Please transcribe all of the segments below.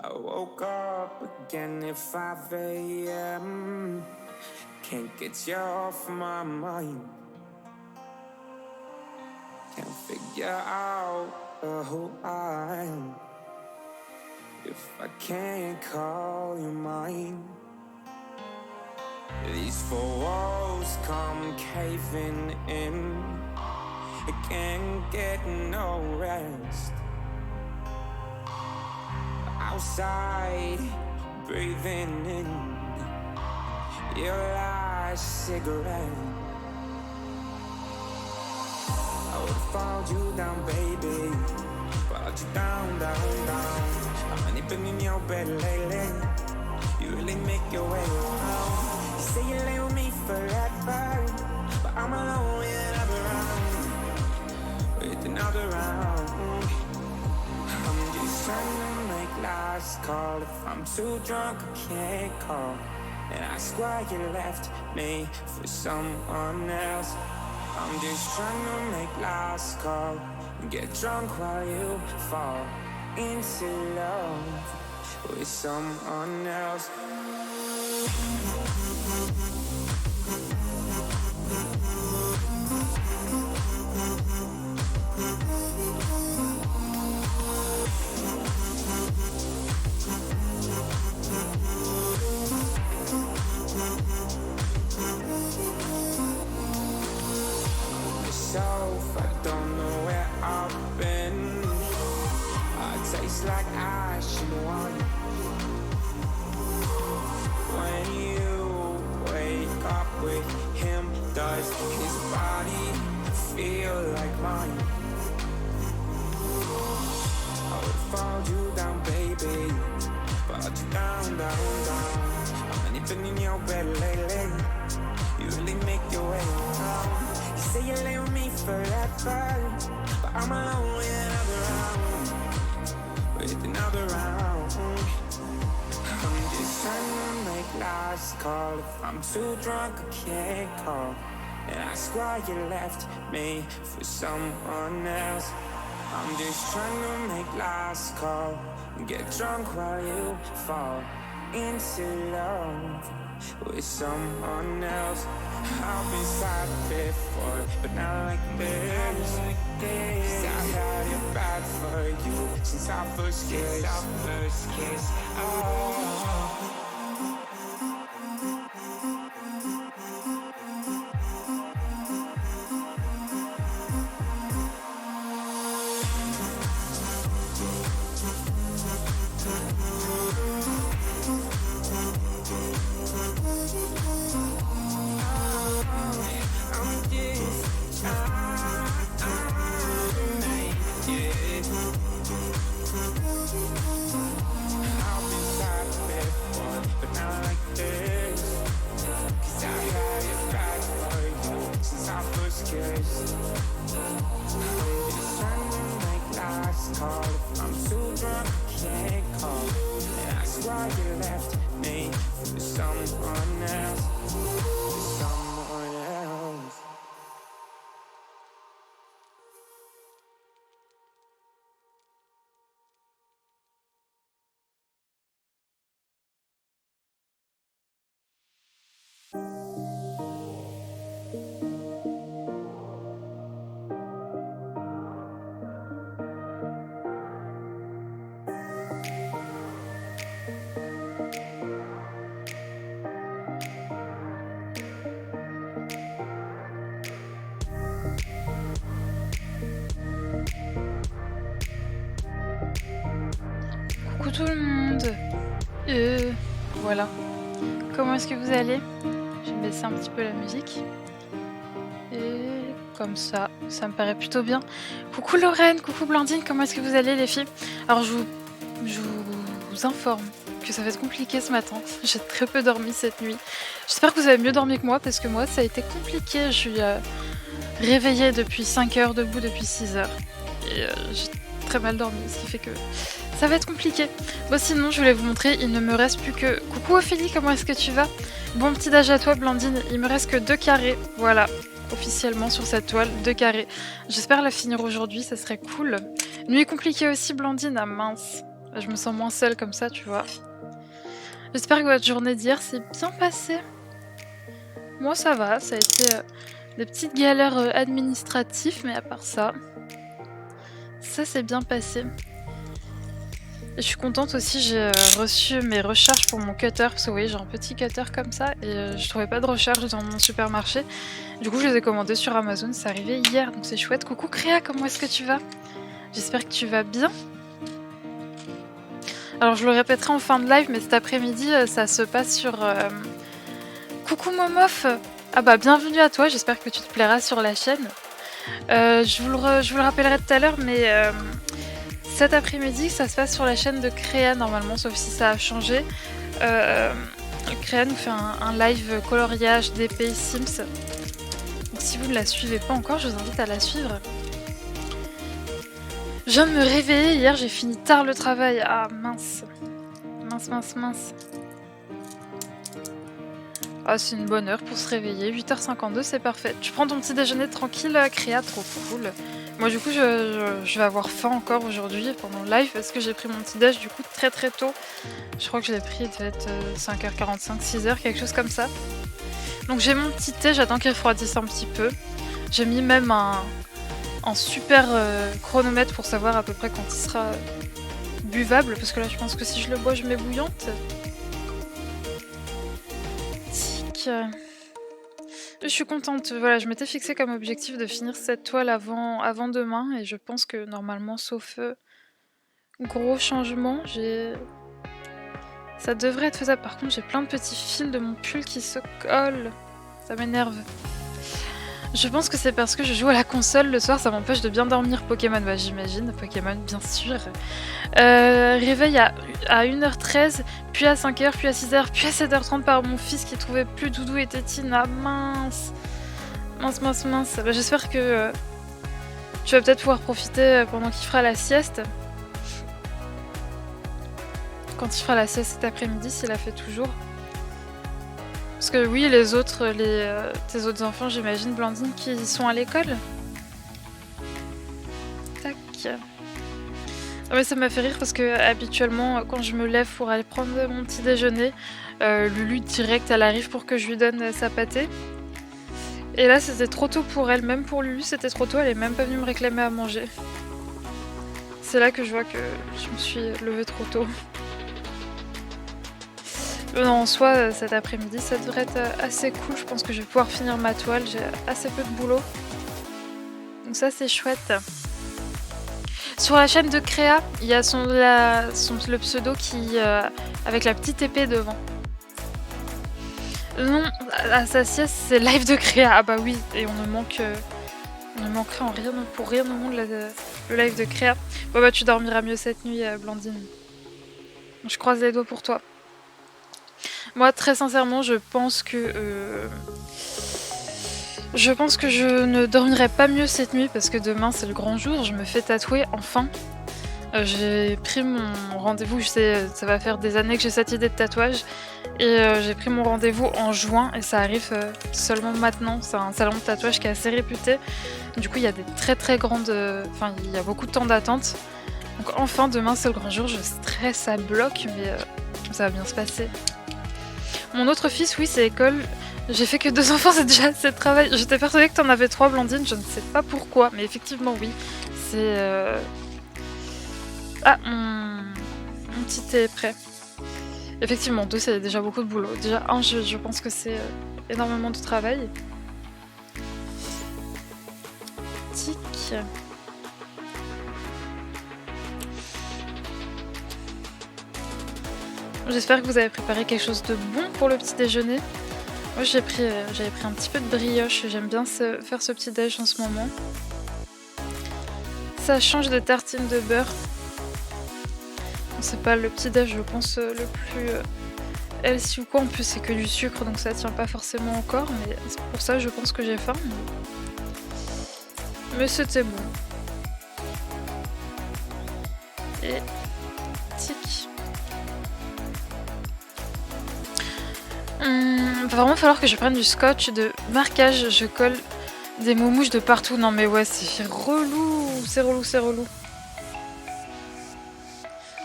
I woke up again at 5 a.m. Can't get you off my mind. Can't figure out who I am if I can't call you mine. These four walls come caving in. I can't get no rest. Outside, breathing in your last cigarette. I would've followed you down, baby. Followed you down, down, down. I've only been in your bed lately. You really make your way around. You say you lay with me forever, but I'm alone with another round. With another round. I'm just trying to make last call. If I'm too drunk, I can't call and ask why you left me for someone else. I'm just trying to make last call and get drunk while you fall into love with someone else. I don't know where I've been. I taste like ash and wine. When you wake up with him, does his body feel like mine? I would've followed you down, baby. Followed you down, down, down. I've only been in your bed lately. You really make your way around. You say you lay with me forever, but I'm alone with another round. With another round. I'm just trying to make last call. If I'm too drunk, I can't call and ask why you left me for someone else. I'm just trying to make last call and get drunk while you fall into love with someone else. I've been sad before, but not like this. Cause I had it bad for you since our first kiss. Oh. Coucou tout le monde. Voilà. Comment est-ce que vous allez? Je vais baisser un petit peu la musique. Et comme ça me paraît plutôt bien. Coucou Lorraine, coucou Blandine, comment est-ce que vous allez les filles? Alors je vous informe que ça va être compliqué ce matin. J'ai très peu dormi cette nuit. J'espère que vous avez mieux dormi que moi parce que moi ça a été compliqué. Je suis réveillée depuis 5 heures, debout depuis 6 heures. Et j'ai très mal dormi, ce qui fait que ça va être compliqué. Bon sinon je voulais vous montrer, il ne me reste plus que... Coucou Ophélie, comment est-ce que tu vas? Bon petit âge à toi Blandine, il me reste que 2 carrés, voilà. Officiellement sur cette toile, 2 carrés. J'espère la finir aujourd'hui, ça serait cool. Nuit compliquée aussi Blandine, ah mince. Je me sens moins seule comme ça, tu vois. J'espère que votre journée d'hier s'est bien passée. Moi ça va, ça a été des petites galères administratives, mais à part ça, ça s'est bien passé. Et je suis contente aussi, j'ai reçu mes recharges pour mon cutter, parce que vous voyez j'ai un petit cutter comme ça, et je trouvais pas de recharge dans mon supermarché. Du coup je les ai commandés sur Amazon, c'est arrivé hier, donc c'est chouette. Coucou Créa, comment est-ce que tu vas? J'espère que tu vas bien. Alors je le répéterai en fin de live, mais cet après-midi ça se passe sur... Coucou Momof. Ah bah bienvenue à toi, j'espère que tu te plairas sur la chaîne. Je vous le rappellerai tout à l'heure, mais cet après-midi ça se passe sur la chaîne de Créa normalement, sauf si ça a changé. Créa nous fait un live coloriage d'épée Sims. Donc si vous ne la suivez pas encore, je vous invite à la suivre. Je viens de me réveiller, hier j'ai fini tard le travail. Ah mince. Mince. Ah c'est une bonne heure pour se réveiller, 8h52 c'est parfait. Tu prends ton petit déjeuner tranquille, Créa, trop cool. Moi du coup je vais avoir faim encore aujourd'hui pendant le live parce que j'ai pris mon petit déj du coup très tôt. Je crois que je l'ai pris, il devait être 5h45, 6h, quelque chose comme ça. Donc j'ai mon petit thé, j'attends qu'il refroidisse un petit peu. J'ai mis même un super chronomètre pour savoir à peu près quand il sera buvable, parce que là je pense que si je le bois je mets bouillante. Tic. Je suis contente, voilà, je m'étais fixé comme objectif de finir cette toile avant demain, et je pense que normalement, sauf gros changement, ça devrait être faisable. Par contre j'ai plein de petits fils de mon pull qui se collent, ça m'énerve. Je pense que c'est parce que je joue à la console le soir, ça m'empêche de bien dormir. Pokémon, bah j'imagine, Pokémon bien sûr. Réveil à 1h13, puis à 5h, puis à 6h, puis à 7h30 par mon fils qui trouvait plus doudou et tétine. Ah mince. Bah, j'espère que tu vas peut-être pouvoir profiter pendant qu'il fera la sieste. Quand il fera la sieste cet après-midi, s'il la fait toujours. Parce que oui, les autres, tes autres enfants, j'imagine, Blandine, qui sont à l'école. Tac. Ah ouais, ça m'a fait rire parce que habituellement, quand je me lève pour aller prendre mon petit déjeuner, Lulu direct, elle arrive pour que je lui donne sa pâtée. Et là, c'était trop tôt pour elle, même pour Lulu, c'était trop tôt, elle est même pas venue me réclamer à manger. C'est là que je vois que je me suis levée trop tôt. Non, en soi, cet après-midi, ça devrait être assez cool. Je pense que je vais pouvoir finir ma toile. J'ai assez peu de boulot. Donc ça, c'est chouette. Sur la chaîne de Créa, il y a le pseudo qui avec la petite épée devant. Non, à sa sieste, c'est live de Créa. Ah bah oui, et on ne manquerait en rien pour rien au monde le live de Créa. Bon bah tu dormiras mieux cette nuit, Blandine. Je croise les doigts pour toi. Moi, très sincèrement, je pense que je ne dormirai pas mieux cette nuit parce que demain c'est le grand jour. Je me fais tatouer enfin. J'ai pris mon rendez-vous. Je sais, ça va faire des années que j'ai cette idée de tatouage et j'ai pris mon rendez-vous en juin et ça arrive seulement maintenant. C'est un salon de tatouage qui est assez réputé. Du coup, il y a des très grandes, enfin, il y a beaucoup de temps d'attente. Donc enfin, demain c'est le grand jour. Je stresse à bloc, mais ça va bien se passer. Mon autre fils, oui, c'est école. J'ai fait que 2 enfants, c'est déjà assez de travail. J'étais persuadée que t'en avais 3, Blandine, je ne sais pas pourquoi, mais effectivement, oui. C'est... Ah, mon petit thé est prêt. Effectivement, 2, c'est déjà beaucoup de boulot. Déjà, 1, je pense que c'est énormément de travail. Tic. J'espère que vous avez préparé quelque chose de bon pour le petit déjeuner. Moi j'avais pris un petit peu de brioche, j'aime bien faire ce petit déj en ce moment. Ça change des tartines de beurre. C'est pas le petit déj je pense le plus healthy ou quoi, en plus c'est que du sucre donc ça tient pas forcément au corps, mais c'est pour ça je pense que j'ai faim. Mais c'était bon. Et tic. Va vraiment falloir que je prenne du scotch de marquage, je colle des moumouches de partout. Non mais ouais, c'est relou, c'est relou.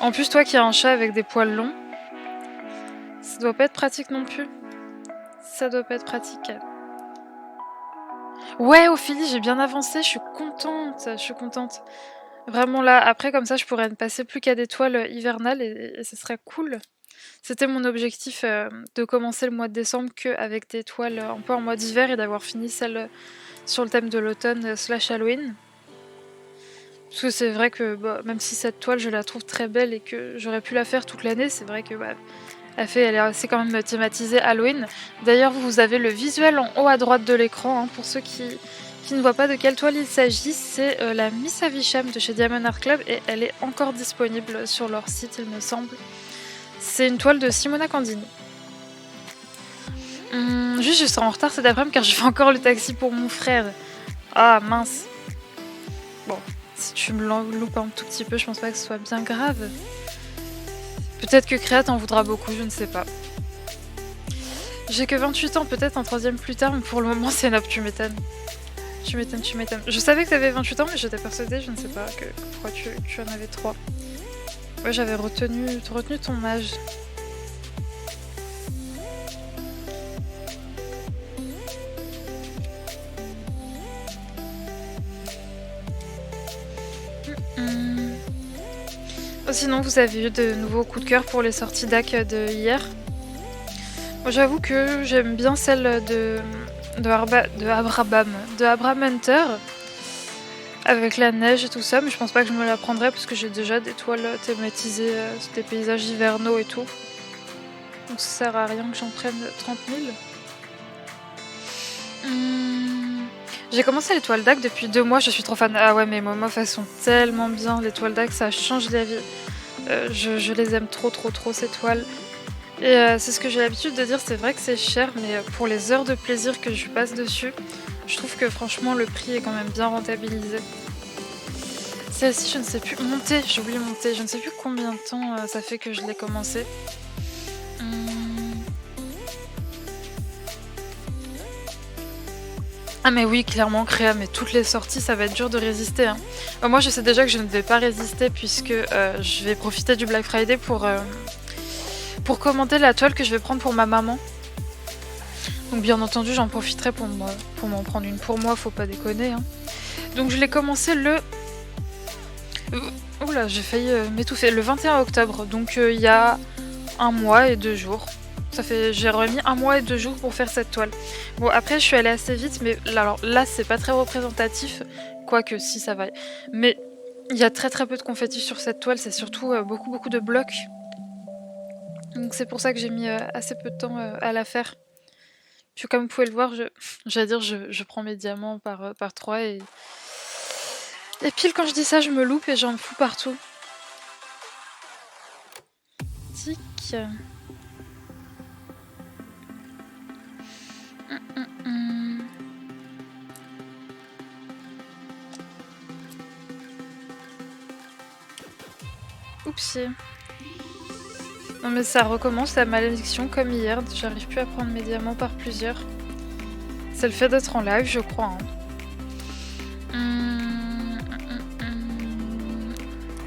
En plus, toi qui as un chat avec des poils longs, ça doit pas être pratique non plus. Ça doit pas être pratique. Ouais, Ophélie, j'ai bien avancé, je suis contente, je suis contente. Vraiment là, après comme ça, je pourrais ne passer plus qu'à des toiles hivernales et ce serait cool. C'était mon objectif de commencer le mois de décembre qu'avec des toiles un peu en mode hiver et d'avoir fini celle sur le thème de l'automne slash Halloween. Parce que c'est vrai que bah, même si cette toile je la trouve très belle et que j'aurais pu la faire toute l'année, c'est vrai que bah, elle est assez quand même thématisée Halloween. D'ailleurs vous avez le visuel en haut à droite de l'écran, hein, pour ceux qui ne voient pas de quelle toile il s'agit, c'est la Miss Havisham de chez Diamond Art Club et elle est encore disponible sur leur site il me semble. C'est une toile de Simona Candini. Juste je serai en retard cet après-midi car je fais encore le taxi pour mon frère. Ah mince. Bon, si tu me loupes un tout petit peu, je pense pas que ce soit bien grave. Peut-être que Créa t'en voudra beaucoup, je ne sais pas. J'ai que 28 ans, peut-être un troisième plus tard, mais pour le moment c'est nope, tu m'étonnes. Tu m'étonnes, tu m'étonnes. Je savais que t'avais 28 ans, mais j'étais persuadée, je ne sais pas, pourquoi tu en avais 3. Ouais, j'avais retenu ton âge. Sinon, vous avez eu de nouveaux coups de cœur pour les sorties DAC de hier. Moi, j'avoue que j'aime bien celle de Abraham Hunter, avec la neige et tout ça, mais je pense pas que je me la prendrai parce que j'ai déjà des toiles thématisées, des paysages hivernaux et tout. Donc ça sert à rien que j'en prenne 30 000. J'ai commencé les toiles DAC depuis 2 mois, je suis trop fan. Ah ouais, mais Momo, elles sont tellement bien, les toiles DAC, ça change la vie. Je les aime trop ces toiles. Et c'est ce que j'ai l'habitude de dire, c'est vrai que c'est cher, mais pour les heures de plaisir que je passe dessus, je trouve que franchement le prix est quand même bien rentabilisé. Celle-ci, je ne sais plus monter, j'ai oublié monter, je ne sais plus combien de temps ça fait que je l'ai commencé. Ah mais oui, clairement, Créa, mais toutes les sorties, ça va être dur de résister. Hein. Moi, je sais déjà que je ne vais pas résister puisque je vais profiter du Black Friday pour commander la toile que je vais prendre pour ma maman. Donc bien entendu, j'en profiterai pour m'en prendre une pour moi, faut pas déconner. Hein. Donc je l'ai commencé le... Oula, j'ai failli m'étouffer. Le 21 octobre, donc il y a 1 mois et 2 jours. J'ai remis 1 mois et 2 jours pour faire cette toile. Bon, après, je suis allée assez vite, mais alors là, c'est pas très représentatif. Quoique, si, ça va. Mais il y a très peu de confettis sur cette toile, c'est surtout beaucoup de blocs. Donc c'est pour ça que j'ai mis assez peu de temps à la faire. Puis comme vous pouvez le voir, je prends mes diamants par 3 et pile quand je dis ça, je me loupe et j'en fous partout. Tic. Oupsie. Non mais ça recommence la malédiction comme hier, j'arrive plus à prendre mes diamants par plusieurs. C'est le fait d'être en live, je crois. Hein.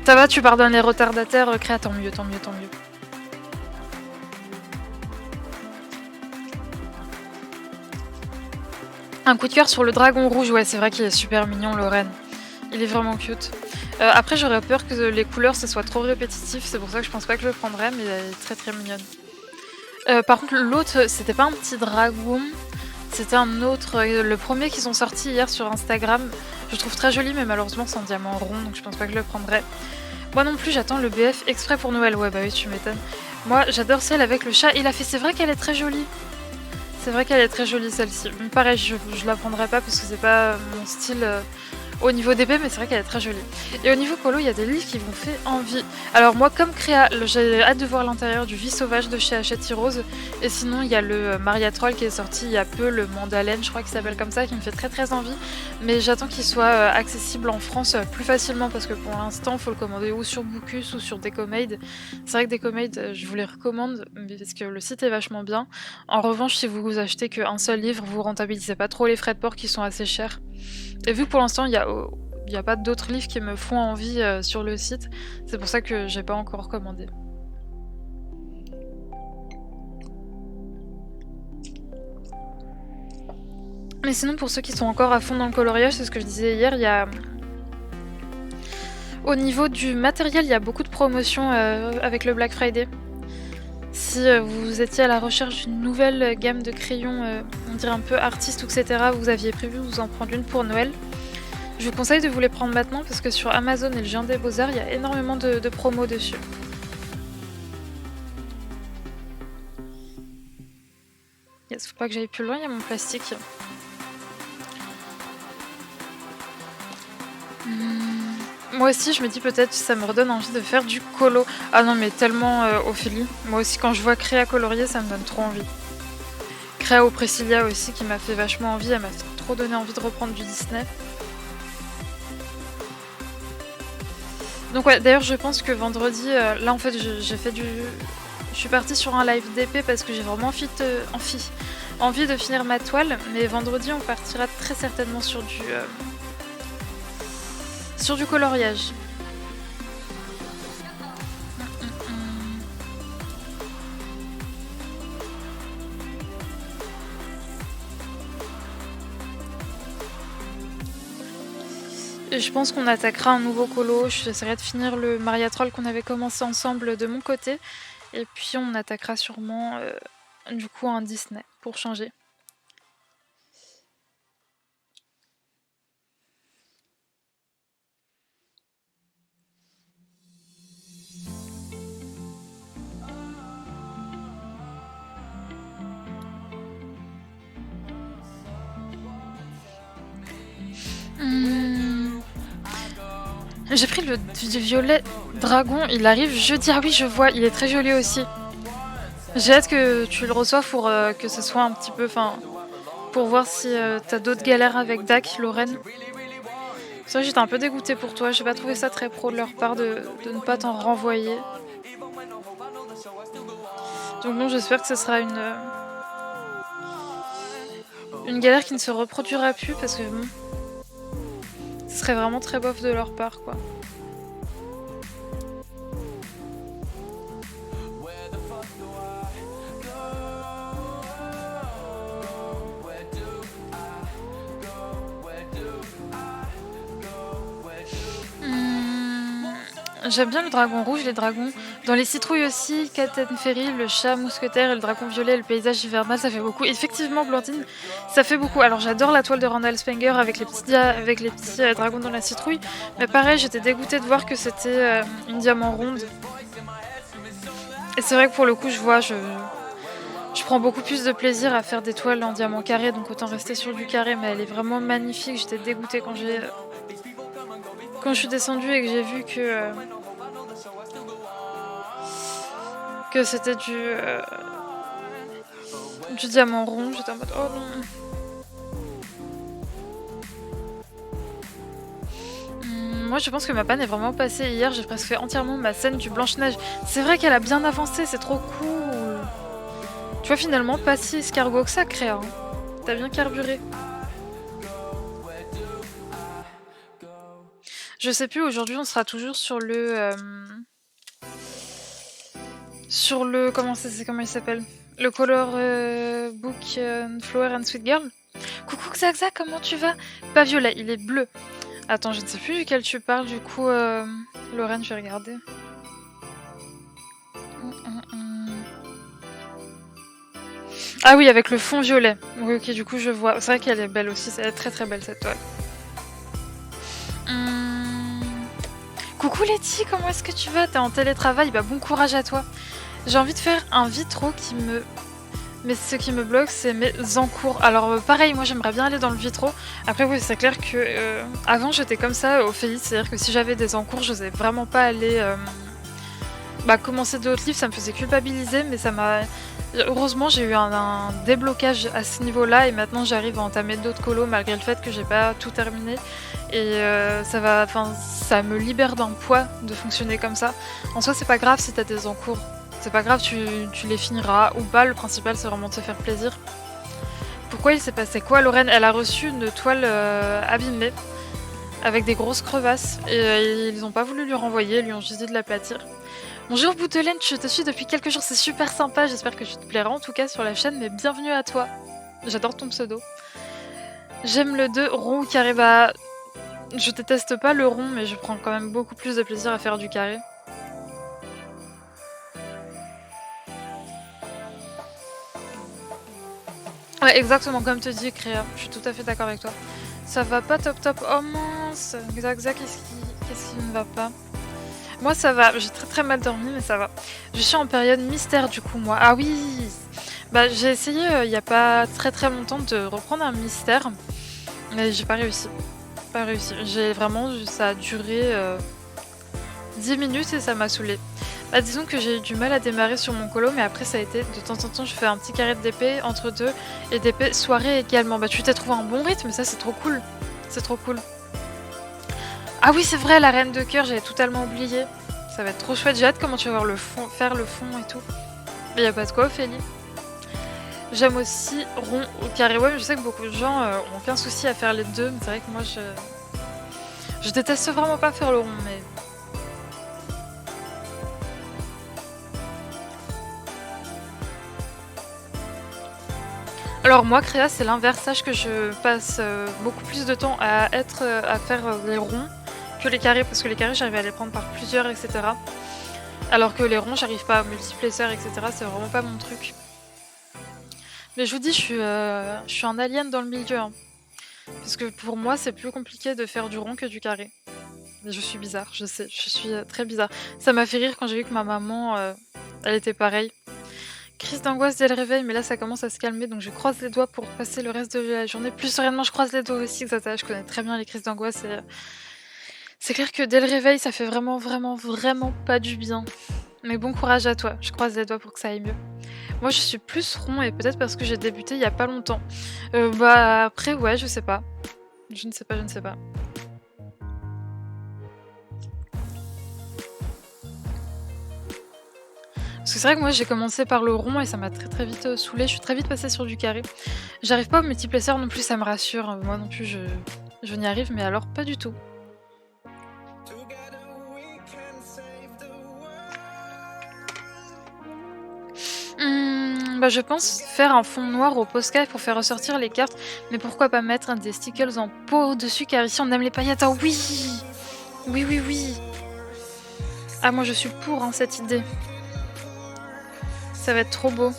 Ça va, tu pardonnes les retardataires, Créa, tant mieux. Un coup de cœur sur le dragon rouge, ouais, c'est vrai qu'il est super mignon, Lorraine. Il est vraiment cute. Après, j'aurais peur que les couleurs, ce soit trop répétitif, c'est pour ça que je pense pas que je le prendrais, mais elle est très mignonne. Par contre, l'autre, c'était pas un petit dragon, c'était un autre, le premier qu'ils ont sorti hier sur Instagram. Je trouve très joli, mais malheureusement, c'est un diamant rond, donc je pense pas que je le prendrais. Moi non plus, j'attends le BF exprès pour Noël. Ouais, bah oui, tu m'étonnes. Moi, j'adore celle avec le chat. Il a fait, c'est vrai qu'elle est très jolie. C'est vrai qu'elle est très jolie celle-ci. Pareil, je la prendrai pas parce que c'est pas mon style au niveau d'épée, mais c'est vrai qu'elle est très jolie. Et au niveau colo, il y a des livres qui m'ont fait envie. Alors moi, comme Créa, j'ai hâte de voir l'intérieur du Vie Sauvage de chez Hachette Rose. Et sinon, il y a le Maria Troll qui est sorti il y a peu, le Mandalène, je crois qu'il s'appelle comme ça, qui me fait très envie. Mais j'attends qu'il soit accessible en France plus facilement parce que pour l'instant, il faut le commander ou sur Bookus ou sur Decomade. C'est vrai que Decomade, je vous les recommande parce que le site est vachement bien. En revanche, si vous achetez qu'un seul livre, vous rentabilisez pas trop les frais de port qui sont assez chers. Et vu que pour l'instant il y a il y a pas d'autres livres qui me font envie, sur le site. C'est pour ça que j'ai pas encore commandé. Mais sinon pour ceux qui sont encore à fond dans le coloriage, c'est ce que je disais hier, il y a au niveau du matériel, il y a beaucoup de promotions, avec le Black Friday. Si, vous étiez à la recherche d'une nouvelle gamme de crayons, on dirait un peu artiste ou etc., vous aviez prévu vous en prendre une pour Noël, je vous conseille de vous les prendre maintenant parce que sur Amazon et le Géant des Beaux-Arts, il y a énormément de promos dessus. Yes, faut pas que j'aille plus loin, il y a mon plastique. Moi aussi, je me dis peut-être ça me redonne envie de faire du colo. Ah non, mais tellement Ophélie. Moi aussi, quand je vois Créa colorier, ça me donne trop envie. Créa au Priscilla aussi, qui m'a fait vachement envie. Elle m'a trop donné envie de reprendre du Disney. Donc ouais, d'ailleurs, je pense que vendredi, là en fait, j'ai fait du... Je suis partie sur un live d'épée parce que j'ai vraiment envie de finir ma toile. Mais vendredi, on partira très certainement sur du coloriage. Et je pense qu'on attaquera un nouveau colo. J'essaierai de finir le Maria Troll qu'on avait commencé ensemble de mon côté. Et puis on attaquera sûrement du coup un Disney pour changer. J'ai pris le violet dragon, il arrive jeudi. Ah oui, je vois, il est très joli aussi. J'ai hâte que tu le reçoives pour que ce soit un petit peu... Enfin, pour voir si t'as d'autres galères avec Dak, Lorraine. C'est vrai que j'étais un peu dégoûtée pour toi, j'ai pas trouvé ça très pro de leur part de ne pas t'en renvoyer. Donc non, j'espère que ce sera une galère qui ne se reproduira plus parce que bon... Ce serait vraiment très bof de leur part, quoi. J'aime bien le dragon rouge, les dragons. Dans les citrouilles aussi, Captain Ferry, le chat mousquetaire et le dragon violet, le paysage hivernal, ça fait beaucoup. Effectivement, Blandine, ça fait beaucoup. Alors j'adore la toile de Randall Spenger avec les petits dragons dans la citrouille. Mais pareil, j'étais dégoûtée de voir que c'était une diamant ronde. Et c'est vrai que pour le coup, je prends beaucoup plus de plaisir à faire des toiles en diamant carré, donc autant rester sur du carré. Mais elle est vraiment magnifique. J'étais dégoûtée quand je suis descendue et que j'ai vu que c'était du diamant rond, j'étais en mode oh non. Moi je pense que ma panne est vraiment passée hier, j'ai presque fait entièrement ma scène du Blanche-Neige. C'est vrai qu'elle a bien avancé, c'est trop cool. Tu vois finalement pas si escargot que ça, Créa. Hein. T'as bien carburé. Je sais plus, aujourd'hui on sera toujours sur le... comment il s'appelle? Le Color Book Flower and Sweet Girl. Coucou Xaxa, comment tu vas? Pas violet, il est bleu. Attends, je ne sais plus duquel tu parles, du coup... Lorraine, je vais regarder. Ah oui, avec le fond violet. Oui, ok, du coup je vois. C'est vrai qu'elle est belle aussi, elle est très très belle cette toile. Coucou Letty, comment est-ce que tu vas? T'es en télétravail? Bah bon courage à toi. J'ai envie de faire un vitro qui me... Mais ce qui me bloque, c'est mes encours. Alors pareil, moi j'aimerais bien aller dans le vitro. Après oui, c'est clair que avant j'étais comme ça au Ophélie, c'est-à-dire que si j'avais des encours, j'osais vraiment pas aller commencer de haute livre, ça me faisait culpabiliser, mais ça m'a... Heureusement, j'ai eu un déblocage à ce niveau-là et maintenant j'arrive à entamer d'autres colos malgré le fait que j'ai pas tout terminé. Et ça me libère d'un poids de fonctionner comme ça. En soi, c'est pas grave si t'as des encours. C'est pas grave, tu les finiras ou pas. Le principal, c'est vraiment de se faire plaisir. Pourquoi il s'est passé quoi, Lorraine? Elle a reçu une toile abîmée. avec des grosses crevasses. Et ils ont pas voulu lui renvoyer, ils lui ont juste dit de l'aplatir. Bonjour Boutelaine, je te suis depuis quelques jours, c'est super sympa, j'espère que tu te plairas en tout cas sur la chaîne, mais bienvenue à toi. J'adore ton pseudo. J'aime le 2, rond ou carré, bah... Je déteste pas le rond, mais je prends quand même beaucoup plus de plaisir à faire du carré. Ouais, exactement, comme te dis, Créa, je suis tout à fait d'accord avec toi. Ça va pas top top, oh mince, Xaxa, qu'est-ce qui ne va pas? Moi ça va, j'ai très mal dormi, mais ça va. Je suis en période mystère du coup, moi. Ah oui. Bah j'ai essayé il y a pas très longtemps de reprendre un mystère, mais j'ai pas réussi. J'ai vraiment, ça a duré 10 minutes et ça m'a saoulé. Bah disons que j'ai eu du mal à démarrer sur mon colo, mais après ça a été de temps en temps je fais un petit carré d'épée entre deux et d'épée soirée également. Bah tu t'es trouvé un bon rythme, ça c'est trop cool. C'est trop cool. Ah oui c'est vrai, la reine de cœur, j'avais totalement oublié. Ça va être trop chouette, j'ai hâte comment tu vas voir le fond, faire le fond et tout. Mais y a pas de quoi Ophélie. J'aime aussi rond ou carré, ouais mais je sais que beaucoup de gens ont aucun souci à faire les deux, mais c'est vrai que moi je déteste vraiment pas faire le rond, mais... Alors moi, Créa, c'est l'inverse. Sache que je passe beaucoup plus de temps à faire les ronds que les carrés, parce que les carrés, j'arrive à les prendre par plusieurs, etc. Alors que les ronds, j'arrive pas à multiplacer, etc. C'est vraiment pas mon truc. Mais je vous dis, je suis un alien dans le milieu. Hein. Parce que pour moi, c'est plus compliqué de faire du rond que du carré. Mais je suis bizarre, je sais, je suis très bizarre. Ça m'a fait rire quand j'ai vu que ma maman, elle était pareille. Crise d'angoisse dès le réveil, mais là ça commence à se calmer, donc je croise les doigts pour passer le reste de la journée plus sereinement. Je croise les doigts aussi, Xata, je connais très bien les crises d'angoisse et c'est clair que dès le réveil ça fait vraiment pas du bien. Mais bon courage à toi, je croise les doigts pour que ça aille mieux. Moi je suis plus rond et peut-être parce que j'ai débuté il y a pas longtemps. Bah après ouais, je sais pas. Je ne sais pas. Parce que c'est vrai que moi j'ai commencé par le rond et ça m'a très vite saoulée, je suis très vite passée sur du carré. J'arrive pas au multiplacer non plus, ça me rassure, moi non plus je n'y arrive, mais alors pas du tout. Bah je pense faire un fond noir au Posca pour faire ressortir les cartes, mais pourquoi pas mettre des stickers en peau dessus car ici on aime les paillettes, ah oui. Ah moi je suis pour hein, cette idée. Ça va être trop beau.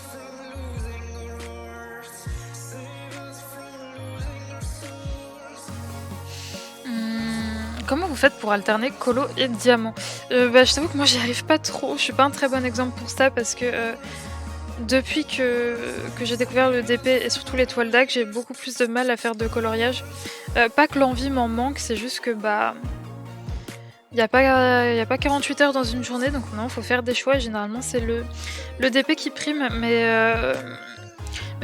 Comment vous faites pour alterner colo et diamant? Bah je t'avoue que moi j'y arrive pas trop, je suis pas un très bon exemple pour ça parce que depuis que j'ai découvert le DP et surtout les toiles d'Ag, j'ai beaucoup plus de mal à faire de coloriage. Pas que l'envie m'en manque, c'est juste que bah... Y a pas 48 heures dans une journée, donc non, faut faire des choix et généralement c'est le DP qui prime, mais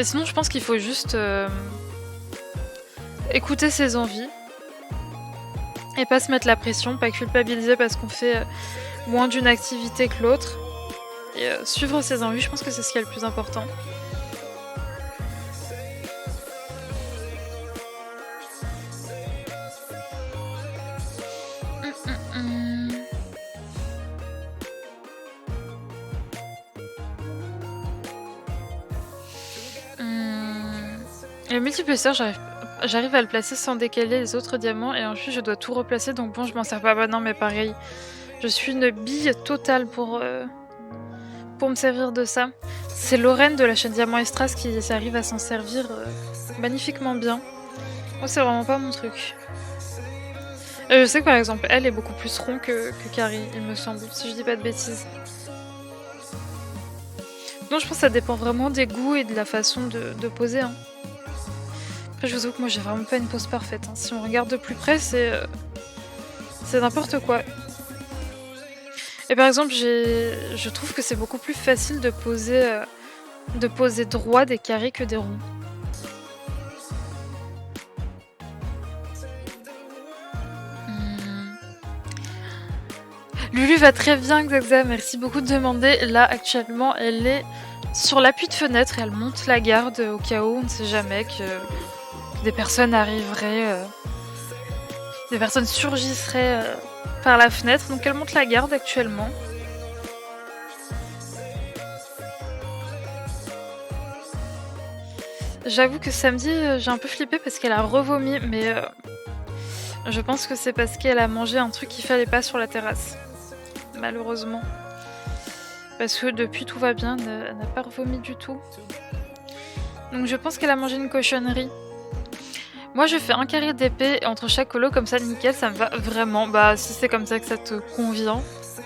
sinon je pense qu'il faut juste écouter ses envies et pas se mettre la pression, pas culpabiliser parce qu'on fait moins d'une activité que l'autre et suivre ses envies, je pense que c'est ce qui est le plus important. Le multiplacer, j'arrive à le placer sans décaler les autres diamants et ensuite je dois tout replacer, donc bon je m'en sers pas. Bah non mais pareil, je suis une bille totale pour me servir de ça. C'est Lorraine de la chaîne Diamant Estras qui arrive à s'en servir magnifiquement bien. Moi c'est vraiment pas mon truc. Je sais que par exemple elle est beaucoup plus rond que Carrie, il me semble, si je dis pas de bêtises. Non je pense que ça dépend vraiment des goûts et de la façon de poser. Hein. Après je vous avoue que moi j'ai vraiment pas une pose parfaite. Hein. Si on regarde de plus près c'est n'importe quoi. Et par exemple je trouve que c'est beaucoup plus facile de poser droit des carrés que des ronds. Lulu va très bien, Xaxa, merci beaucoup de demander. Là, actuellement, elle est sur l'appui de fenêtre et elle monte la garde au cas où, on ne sait jamais, que des personnes arriveraient. des personnes surgisseraient par la fenêtre, donc elle monte la garde actuellement. J'avoue que samedi, j'ai un peu flippé parce qu'elle a revomi, mais je pense que c'est parce qu'elle a mangé un truc qu'il fallait pas sur la terrasse, malheureusement. Parce que depuis tout va bien, elle n'a pas revomi du tout. Donc je pense qu'elle a mangé une cochonnerie. Moi je fais un carré d'épée entre chaque colo, comme ça nickel, ça me va vraiment. Bah si c'est comme ça que ça te convient,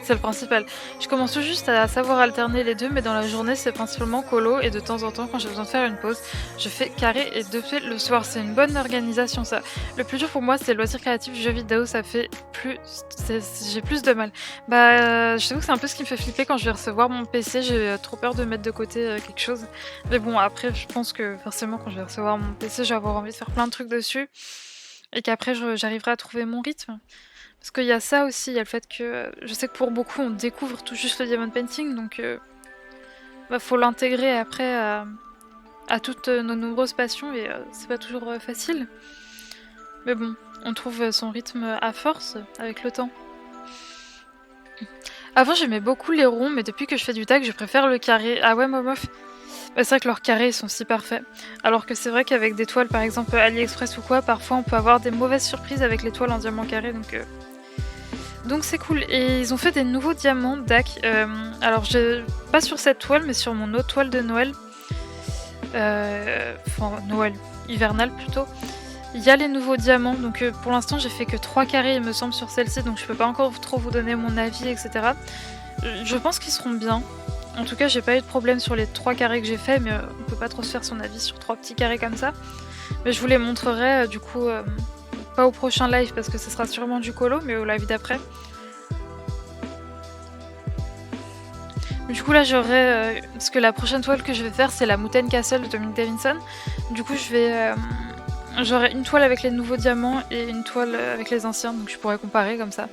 c'est le principal. Je commence tout juste à savoir alterner les deux, mais dans la journée c'est principalement colo et de temps en temps quand j'ai besoin de faire une pause, je fais carré et d'épée le soir. C'est une bonne organisation ça. Le plus dur pour moi c'est le loisir créatif, jeu vidéo, ça fait plus... j'ai plus de mal. Bah je t'avoue que c'est un peu ce qui me fait flipper quand je vais recevoir mon PC, j'ai trop peur de mettre de côté quelque chose. Mais bon après je pense que forcément quand je vais recevoir mon PC je vais avoir envie de faire plein de trucs dessus et qu'après j'arriverai à trouver mon rythme. Parce qu'il y a ça aussi, il y a le fait que je sais que pour beaucoup on découvre tout juste le diamond painting, donc bah, faut l'intégrer après à toutes nos nombreuses passions et c'est pas toujours facile. Mais bon, on trouve son rythme à force avec le temps. Avant j'aimais beaucoup les ronds, mais depuis que je fais du tag je préfère le carré. Ah ouais Momof, bah, c'est vrai que leurs carrés ils sont si parfaits. Alors que c'est vrai qu'avec des toiles par exemple AliExpress ou quoi, parfois on peut avoir des mauvaises surprises avec les toiles en diamant carré, donc c'est cool. Et ils ont fait des nouveaux diamants DAC. Alors pas sur cette toile mais sur mon autre toile de Noël. Enfin Noël, hivernal plutôt. Il y a les nouveaux diamants, donc pour l'instant j'ai fait que 3 carrés il me semble sur celle-ci, donc je peux pas encore trop vous donner mon avis etc. Je pense qu'ils seront bien. En tout cas j'ai pas eu de problème sur les 3 carrés que j'ai fait, mais on peut pas trop se faire son avis sur 3 petits carrés comme ça. Mais je vous les montrerai du coup... pas au prochain live parce que ce sera sûrement du colo, mais au live d'après. Du coup là j'aurai... parce que la prochaine toile que je vais faire c'est la Mountain Castle de Dominic Davidson. Du coup je vais... j'aurai une toile avec les nouveaux diamants et une toile avec les anciens, donc je pourrais comparer comme ça.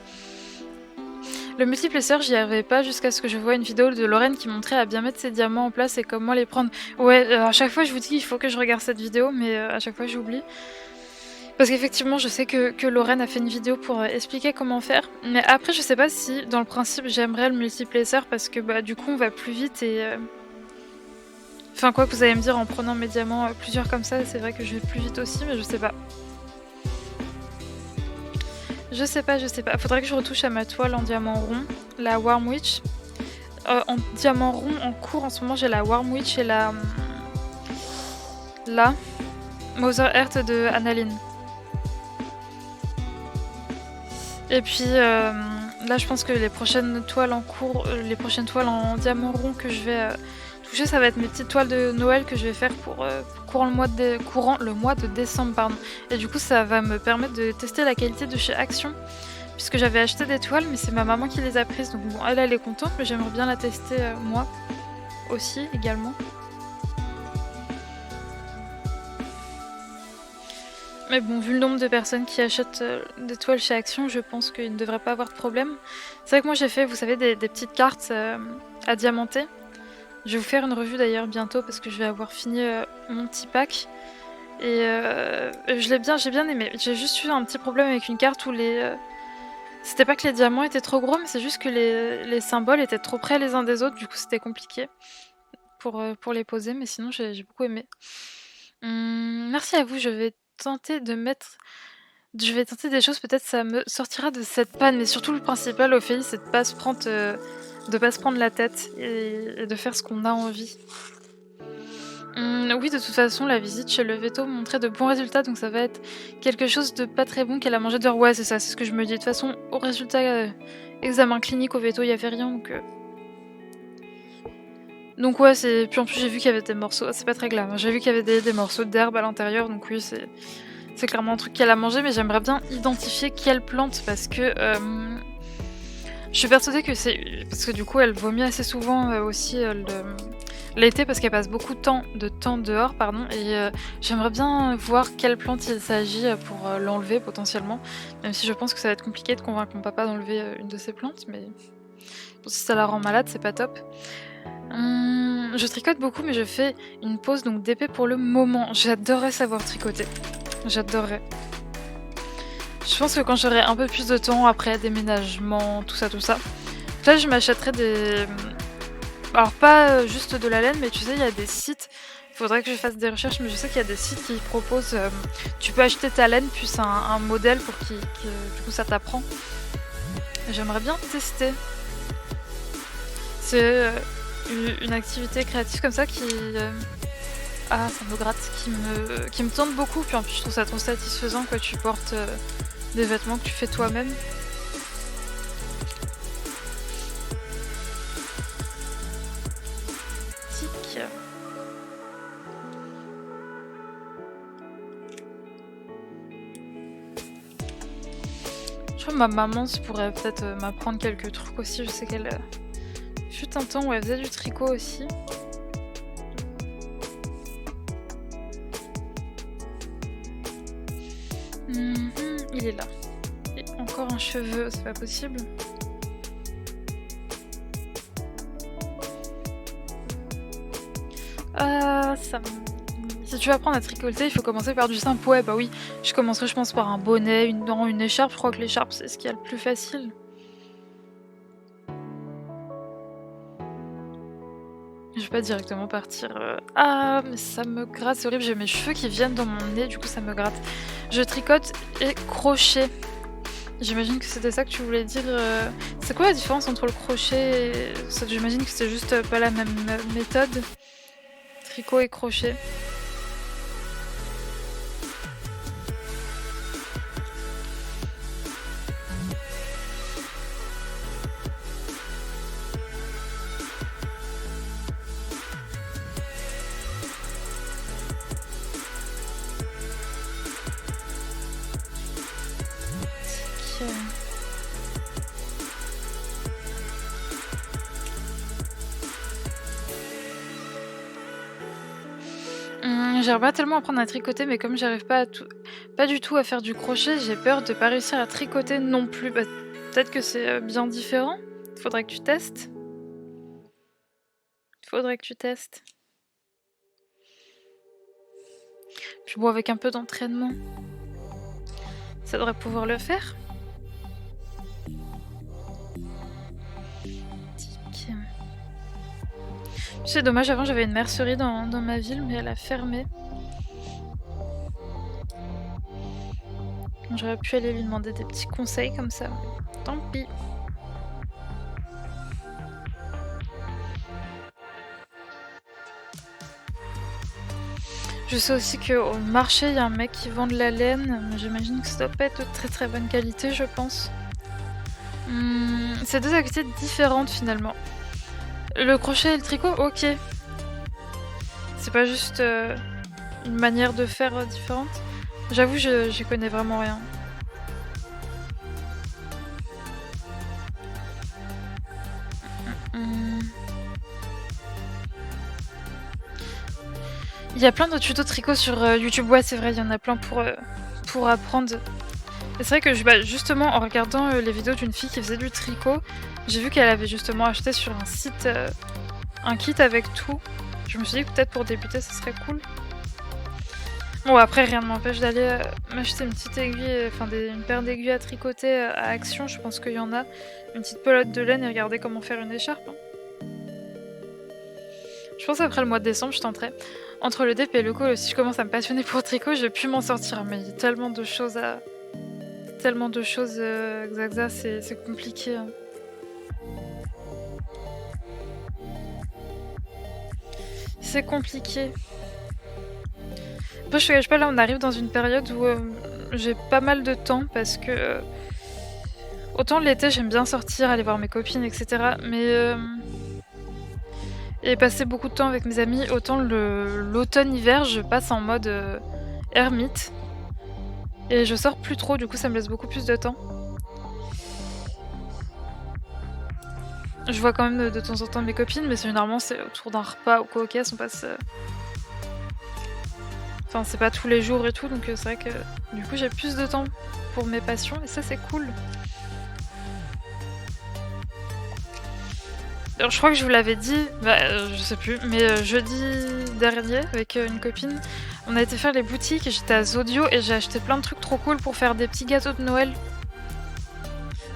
Le multiplesseur j'y arrivais pas jusqu'à ce que je vois une vidéo de Lorraine qui montrait à bien mettre ses diamants en place et comment les prendre. Ouais, à chaque fois je vous dis qu'il faut que je regarde cette vidéo, mais à chaque fois j'oublie. Parce qu'effectivement, je sais que Lorraine a fait une vidéo pour expliquer comment faire. Mais après, je sais pas si, dans le principe, j'aimerais le multiplacer parce que bah, du coup, on va plus vite et... Enfin, quoi que vous allez me dire, en prenant mes diamants plusieurs comme ça, c'est vrai que je vais plus vite aussi, mais je sais pas. Je sais pas. Faudrait que je retouche à ma toile en diamant rond, la Warm Witch. En diamant rond, en cours, en ce moment, j'ai la Warm Witch et la... Mother Earth de Annaline. Et puis là je pense que les prochaines toiles en cours, les prochaines toiles en diamant rond que je vais toucher, ça va être mes petites toiles de Noël que je vais faire pour courant le mois de décembre pardon. Et du coup ça va me permettre de tester la qualité de chez Action, puisque j'avais acheté des toiles mais c'est ma maman qui les a prises, donc bon elle est contente, mais j'aimerais bien la tester moi aussi également. Mais bon, vu le nombre de personnes qui achètent des toiles chez Action, je pense qu'il ne devrait pas avoir de problème. C'est vrai que moi j'ai fait, vous savez, des petites cartes à diamanter. Je vais vous faire une revue d'ailleurs bientôt parce que je vais avoir fini mon petit pack. Et j'ai bien aimé. J'ai juste eu un petit problème avec une carte où c'était pas que les diamants étaient trop gros, mais c'est juste que les symboles étaient trop près les uns des autres, du coup c'était compliqué pour les poser, mais sinon j'ai beaucoup aimé. Merci à vous, je vais tenter des choses, peut-être ça me sortira de cette panne, mais surtout le principal Ophélie c'est de pas se prendre la tête et de faire ce qu'on a envie. Oui de toute façon la visite chez le veto montrait de bons résultats, donc ça va être quelque chose de pas très bon qu'elle a mangé dehors. Ouais c'est ça, c'est ce que je me dis. De toute façon au résultat examen clinique au veto il y avait rien, donc ouais, puis en plus j'ai vu qu'il y avait des morceaux, c'est pas très grave, hein. J'ai vu qu'il y avait des morceaux d'herbe à l'intérieur, donc oui c'est clairement un truc qu'elle a mangé, mais j'aimerais bien identifier quelle plante parce que je suis persuadée que c'est... Parce que du coup elle vomit assez souvent aussi l'été parce qu'elle passe beaucoup de temps dehors, pardon, et j'aimerais bien voir quelle plante il s'agit pour l'enlever potentiellement, même si je pense que ça va être compliqué de convaincre mon papa d'enlever une de ces plantes, mais bon, si ça la rend malade c'est pas top. Je tricote beaucoup mais je fais une pause donc d'épée pour le moment. J'adorerais savoir tricoter. J'adorerais. Je pense que quand j'aurai un peu plus de temps après déménagement, tout ça, là je m'achèterai des, alors pas, juste de la laine, mais tu sais, il y a des sites, il faudrait que je fasse des recherches, mais je sais qu'il y a des sites qui proposent, tu peux acheter ta laine plus un modèle pour que du coup ça t'apprend. J'aimerais bien tester. C'est, une activité créative comme ça qui, ah ça me gratte, qui me tente beaucoup, puis en plus je trouve ça trop satisfaisant quand tu portes, des vêtements que tu fais toi-même. Tic. Je crois que ma maman pourrait peut-être, m'apprendre quelques trucs aussi. Je sais qu'elle, fut un temps où elle faisait du tricot aussi. Il est là. Et encore un cheveu, c'est pas possible. Ah, ça me... Si tu veux apprendre à tricoter, il faut commencer par du simple. Ouais, bah oui. Je commencerai, je pense, par un bonnet, une écharpe. Je crois que l'écharpe, c'est ce qu'il y a le plus facile. Je vais pas directement partir. Ah, mais ça me gratte, c'est horrible. J'ai mes cheveux qui viennent dans mon nez, du coup, ça me gratte. Je tricote et crochet. J'imagine que c'était ça que tu voulais dire. C'est quoi la différence entre le crochet et... J'imagine que c'est juste pas la même méthode. Tricot et crochet. Tic. J'aimerais pas tellement apprendre à tricoter, mais comme j'arrive pas du tout à faire du crochet, j'ai peur de pas réussir à tricoter non plus. Bah, peut-être que c'est bien différent. Faudrait que tu testes. Faudrait que tu testes. Puis bon, avec un peu d'entraînement, ça devrait pouvoir le faire. Tic. C'est dommage, avant j'avais une mercerie dans ma ville, mais elle a fermé. J'aurais pu aller lui demander des petits conseils comme ça, mais tant pis. Je sais aussi qu'au marché, il y a un mec qui vend de la laine, mais j'imagine que ça doit pas être de très très bonne qualité, je pense. C'est deux activités différentes finalement. Le crochet et le tricot, ok. C'est pas juste une manière de faire différente. J'avoue, j'y connais vraiment rien. Il y a plein de tutos tricot sur YouTube, ouais c'est vrai, il y en a plein pour apprendre. Et c'est vrai que bah, justement en regardant les vidéos d'une fille qui faisait du tricot, j'ai vu qu'elle avait justement acheté sur un site un kit avec tout. Je me suis dit que peut-être pour débuter ça serait cool. Bon après rien ne m'empêche d'aller m'acheter une petite aiguille, enfin une paire d'aiguilles à tricoter à Action, je pense qu'il y en a. Une petite pelote de laine et regarder comment faire une écharpe. Hein. Je pense après le mois de décembre je tenterai. Entre le DP et le call, si je commence à me passionner pour le tricot, je vais plus m'en sortir. Mais il y a tellement de choses à... Tellement de choses, Xaxa, c'est compliqué. Hein. C'est compliqué. Après, je te cache pas, là, on arrive dans une période où j'ai pas mal de temps parce que... autant l'été, j'aime bien sortir, aller voir mes copines, etc. Mais... et passer beaucoup de temps avec mes amis, autant l'automne-hiver, je passe en mode ermite. Et je sors plus trop, du coup ça me laisse beaucoup plus de temps. Je vois quand même de temps en temps mes copines, mais généralement c'est autour d'un repas ou quoi, ok, on passe... Enfin c'est pas tous les jours et tout, donc c'est vrai que du coup j'ai plus de temps pour mes passions, et ça c'est cool. Alors, je crois que je vous l'avais dit, bah, je sais plus, mais jeudi dernier avec une copine, On a été faire les boutiques, j'étais à Zodio et j'ai acheté plein de trucs trop cool pour faire des petits gâteaux de Noël.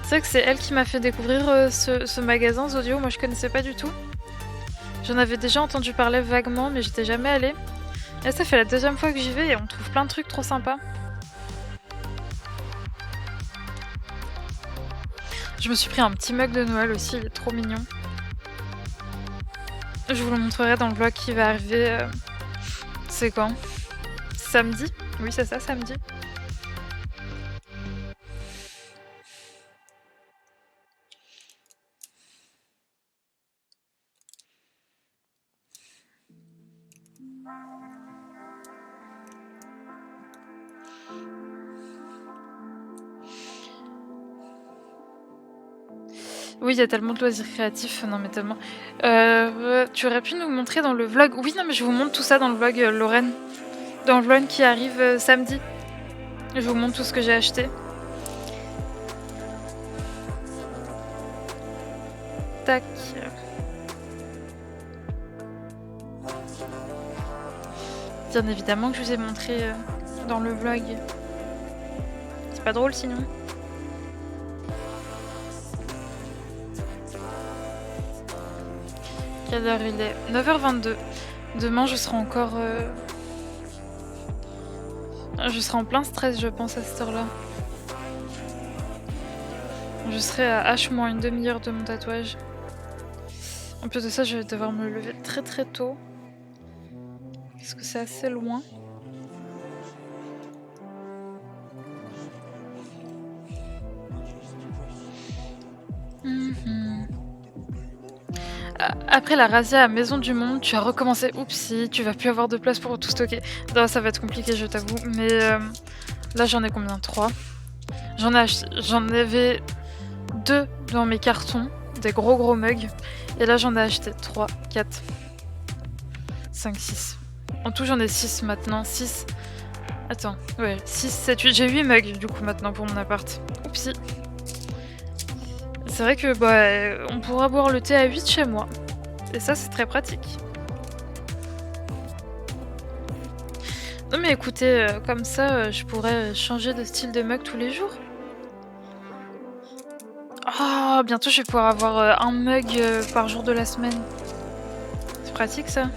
C'est vrai que c'est elle qui m'a fait découvrir ce magasin Zodio, moi je connaissais pas du tout. J'en avais déjà entendu parler vaguement mais j'étais jamais allée. Et ça fait la deuxième fois que j'y vais et on trouve plein de trucs trop sympas. Je me suis pris un petit mug de Noël aussi, il est trop mignon. Je vous le montrerai dans le vlog qui va arriver. C'est quand? Samedi? Oui, c'est ça, samedi. Oui, il y a tellement de loisirs créatifs, non mais tellement. Tu aurais pu nous montrer dans le vlog. Oui, non mais je vous montre tout ça dans le vlog Lorraine. Dans le vlog qui arrive samedi. Je vous montre tout ce que j'ai acheté. Tac. Bien évidemment que je vous ai montré dans le vlog. C'est pas drôle sinon. Quelle heure il est? 9h22. Demain, je serai encore... Je serai en plein stress, je pense, à cette heure-là. Je serai à H- une demi-heure de mon tatouage. En plus de ça, je vais devoir me lever très très tôt. Parce que c'est assez loin. Après la razzia à Maison du Monde, tu as recommencé. Oupsie, tu vas plus avoir de place pour tout stocker. Non, ça va être compliqué, je t'avoue. Mais là, j'en ai combien? 3. J'en avais 2 dans mes cartons, des gros mugs. Et là, j'en ai acheté 3, 4, 5, 6. En tout, j'en ai 6 maintenant. 6. Attends, ouais, 6, 7, 8. J'ai 8 mugs du coup maintenant pour mon appart. Oupsie. C'est vrai que on pourra boire le thé à 8 chez moi. Et ça, c'est très pratique. Non mais écoutez, comme ça, je pourrais changer de style de mug tous les jours. Oh, bientôt je vais pouvoir avoir un mug par jour de la semaine. C'est pratique ça.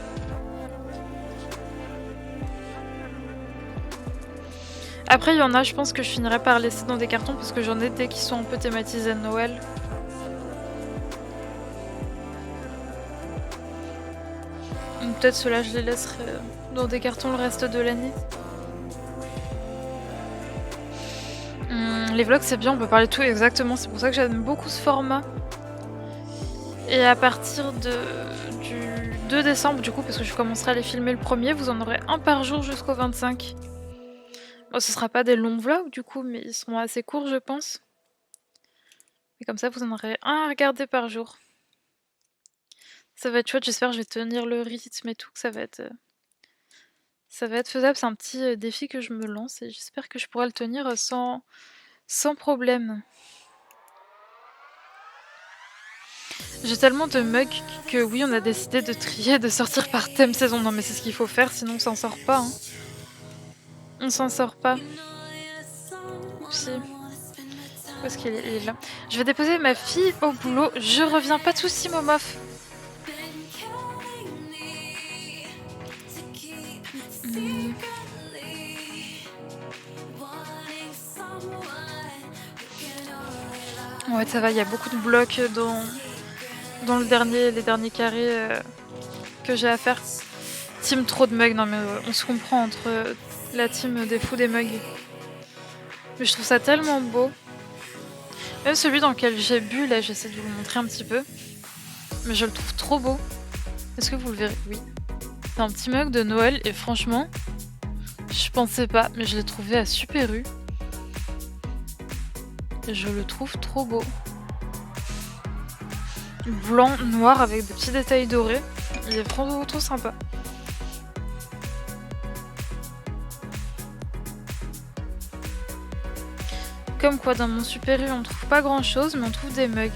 Après, il y en a, je pense que je finirai par laisser dans des cartons parce que j'en ai des qui sont un peu thématisés de Noël. Peut-être ceux-là, je les laisserai dans des cartons le reste de l'année. Les vlogs, c'est bien, on peut parler de tout exactement. C'est pour ça que j'aime beaucoup ce format. Et à partir du 2 décembre, du coup, parce que je commencerai à les filmer le 1er, vous en aurez un par jour jusqu'au 25. Bon, ce sera pas des longs vlogs, du coup, mais ils seront assez courts, je pense. Et comme ça, vous en aurez un à regarder par jour. Ça va être chouette, j'espère que je vais tenir le rythme et tout, que ça va être faisable. C'est un petit défi que je me lance et j'espère que je pourrai le tenir sans problème. J'ai tellement de mugs que oui, on a décidé de trier, de sortir par thème saison. Non mais c'est ce qu'il faut faire, sinon on s'en sort pas. Hein. On s'en sort pas. Oupsie. Où est-ce qu'il est? Il est là. Je vais déposer ma fille au boulot. Je reviens, pas de soucis, Momof. Ouais, ça va, il y a beaucoup de blocs dans les derniers carrés que j'ai à faire. Team trop de mugs, non mais on se comprend entre la team des fous des mugs. Mais je trouve ça tellement beau. Même celui dans lequel j'ai bu, là j'essaie de vous le montrer un petit peu. Mais je le trouve trop beau. Est-ce que vous le verrez? Oui. C'est un petit mug de Noël et franchement, je pensais pas, mais je l'ai trouvé à Super U. Et je le trouve trop beau. Blanc, noir avec des petits détails dorés. Il est vraiment trop sympa. Comme quoi dans mon Super U on trouve pas grand chose mais on trouve des mugs.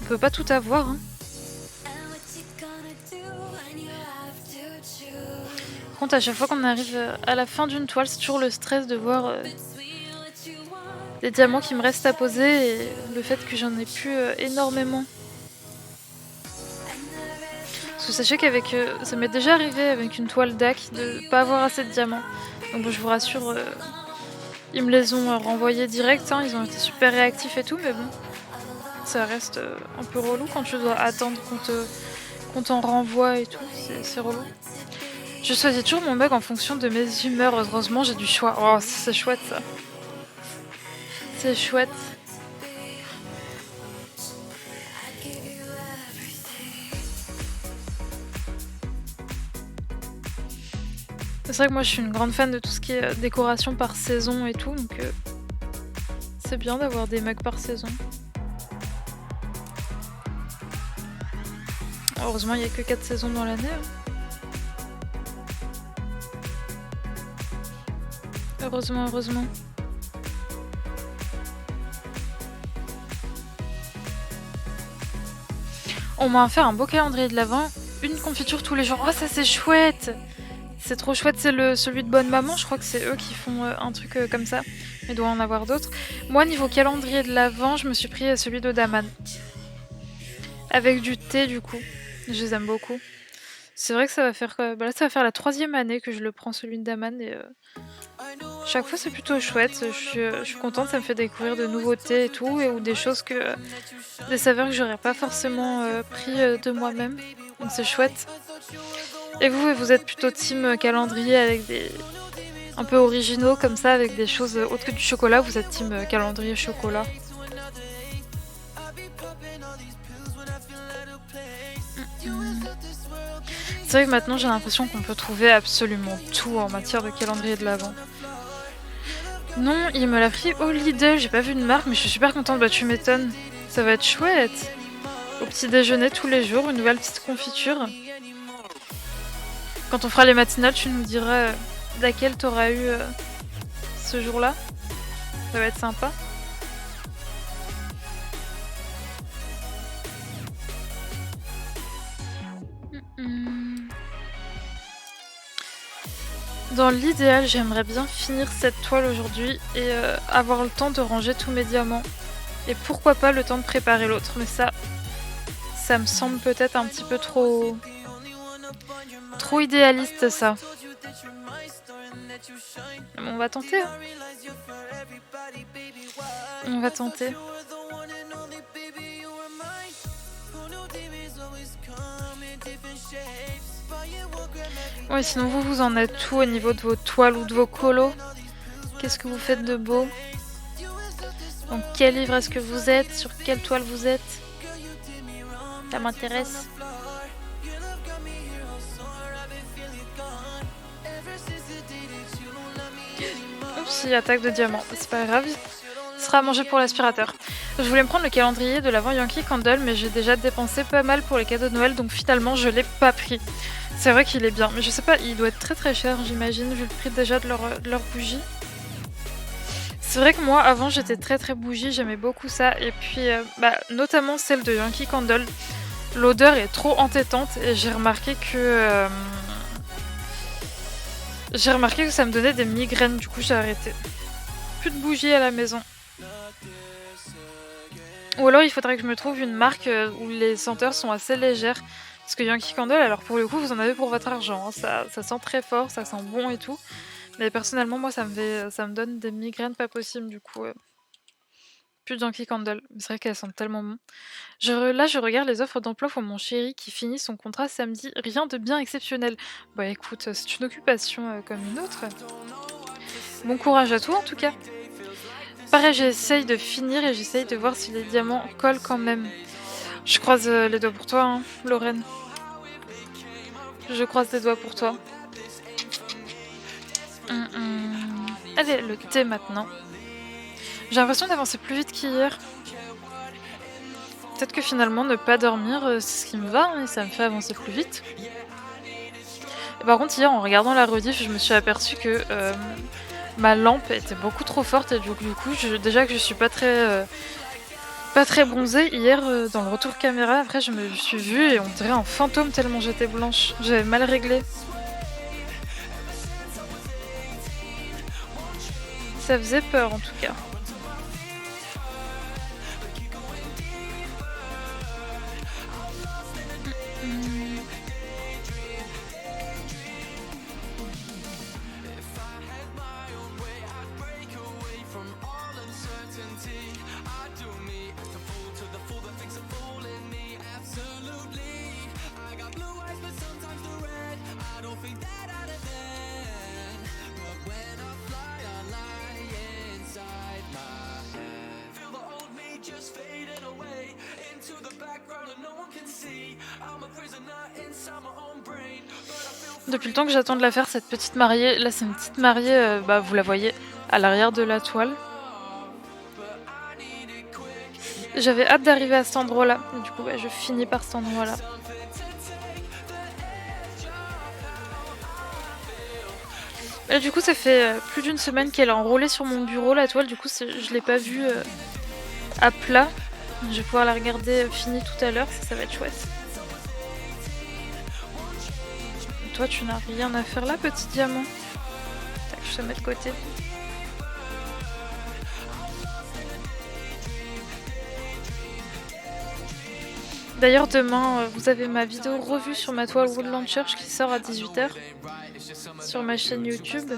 On peut pas tout avoir hein. Par contre, à chaque fois qu'on arrive à la fin d'une toile, c'est toujours le stress de voir les diamants qui me restent à poser et le fait que j'en ai plus énormément. Parce que sachez qu'avec ça m'est déjà arrivé avec une toile DAC de pas avoir assez de diamants. Donc bon, je vous rassure, ils me les ont renvoyés direct, hein, ils ont été super réactifs et tout, mais bon, ça reste un peu relou quand tu dois attendre qu'on t'en renvoie et tout, c'est relou. Je choisis toujours mon mug en fonction de mes humeurs, heureusement j'ai du choix. Oh, c'est chouette ça. C'est chouette. C'est vrai que moi je suis une grande fan de tout ce qui est décoration par saison et tout, donc c'est bien d'avoir des mugs par saison. Heureusement il n'y a que 4 saisons dans l'année. Heureusement, heureusement. On m'a fait un beau calendrier de l'Avent, une confiture tous les jours. Oh ça c'est chouette! C'est trop chouette, c'est celui de Bonne Maman, je crois que c'est eux qui font un truc comme ça. Il doit en avoir d'autres. Moi niveau calendrier de l'Avent, je me suis pris celui de Daman. Avec du thé du coup. Je les aime beaucoup. C'est vrai que ça va faire là, ça va faire la 3e année que je le prends celui de Daman et chaque fois c'est plutôt chouette. Je suis contente, ça me fait découvrir de nouveautés et tout, ou des choses des saveurs que j'aurais pas forcément pris de moi-même. Donc c'est chouette. Et vous êtes plutôt team calendrier avec des un peu originaux comme ça, avec des choses autres que du chocolat, vous êtes team calendrier chocolat? C'est vrai que maintenant j'ai l'impression qu'on peut trouver absolument tout en matière de calendrier de l'Avent. Non, il me l'a pris au Lidl, j'ai pas vu de marque mais je suis super contente, bah tu m'étonnes. Ça va être chouette. Au petit déjeuner tous les jours, une nouvelle petite confiture. Quand on fera les matinales, tu nous diras laquelle t'auras eu ce jour-là. Ça va être sympa. Dans l'idéal, j'aimerais bien finir cette toile aujourd'hui et avoir le temps de ranger tous mes diamants. Et pourquoi pas le temps de préparer l'autre, mais ça me semble peut-être un petit peu trop idéaliste ça. Mais on va tenter. Hein. On va tenter. Ouais, sinon vous en êtes tout au niveau de vos toiles ou de vos colos? Qu'est-ce que vous faites de beau? Dans quel livre est-ce que vous êtes? Sur quelle toile vous êtes? Ça m'intéresse. Oups, attaque de diamant, c'est pas grave. Ce sera à manger pour l'aspirateur. Je voulais me prendre le calendrier de l'Avent Yankee Candle, mais j'ai déjà dépensé pas mal pour les cadeaux de Noël, donc finalement je l'ai pas pris. C'est vrai qu'il est bien, mais je sais pas, il doit être très très cher, j'imagine, vu le prix déjà de leur bougie. C'est vrai que moi, avant, j'étais très très bougie, j'aimais beaucoup ça, et puis notamment celle de Yankee Candle. L'odeur est trop entêtante, et j'ai remarqué que ça me donnait des migraines, du coup j'ai arrêté. Plus de bougies à la maison. Ou alors il faudrait que je me trouve une marque où les senteurs sont assez légères. Parce que Yankee Candle, alors pour le coup, vous en avez pour votre argent. Hein. Ça sent très fort, ça sent bon et tout. Mais personnellement, moi, ça me donne des migraines pas possibles, du coup. Plus de Yankee Candle. C'est vrai qu'elles sentent tellement bon. Là, je regarde les offres d'emploi pour mon chéri qui finit son contrat samedi. Rien de bien exceptionnel. Bah écoute, c'est une occupation comme une autre. Bon courage à toi, en tout cas. Pareil, j'essaye de finir et j'essaye de voir si les diamants collent quand même. Je croise les doigts pour toi, hein, Lorraine. Je croise les doigts pour toi. Allez, le thé maintenant. J'ai l'impression d'avancer plus vite qu'hier. Peut-être que finalement, ne pas dormir, c'est ce qui me va, hein, et ça me fait avancer plus vite. Et par contre, hier, en regardant la rediff, je me suis aperçue que ma lampe était beaucoup trop forte, et du coup, déjà que je suis pas très pas très bronzée hier dans le retour caméra. Après, je me suis vue et on dirait un fantôme tellement j'étais blanche. J'avais mal réglé. Ça faisait peur en tout cas. Depuis le temps que j'attends de la faire, cette petite mariée, là c'est une petite mariée, vous la voyez à l'arrière de la toile. J'avais hâte d'arriver à cet endroit-là, du coup je finis par cet endroit-là. Là du coup ça fait plus d'une semaine qu'elle est enroulée sur mon bureau la toile, du coup je l'ai pas vue à plat. Je vais pouvoir la regarder finie tout à l'heure, ça va être chouette. Toi tu n'as rien à faire là, petit diamant. Tac, je te mets de côté. D'ailleurs demain vous avez ma vidéo revue sur ma toile Woodland Church qui sort à 18 h sur ma chaîne YouTube.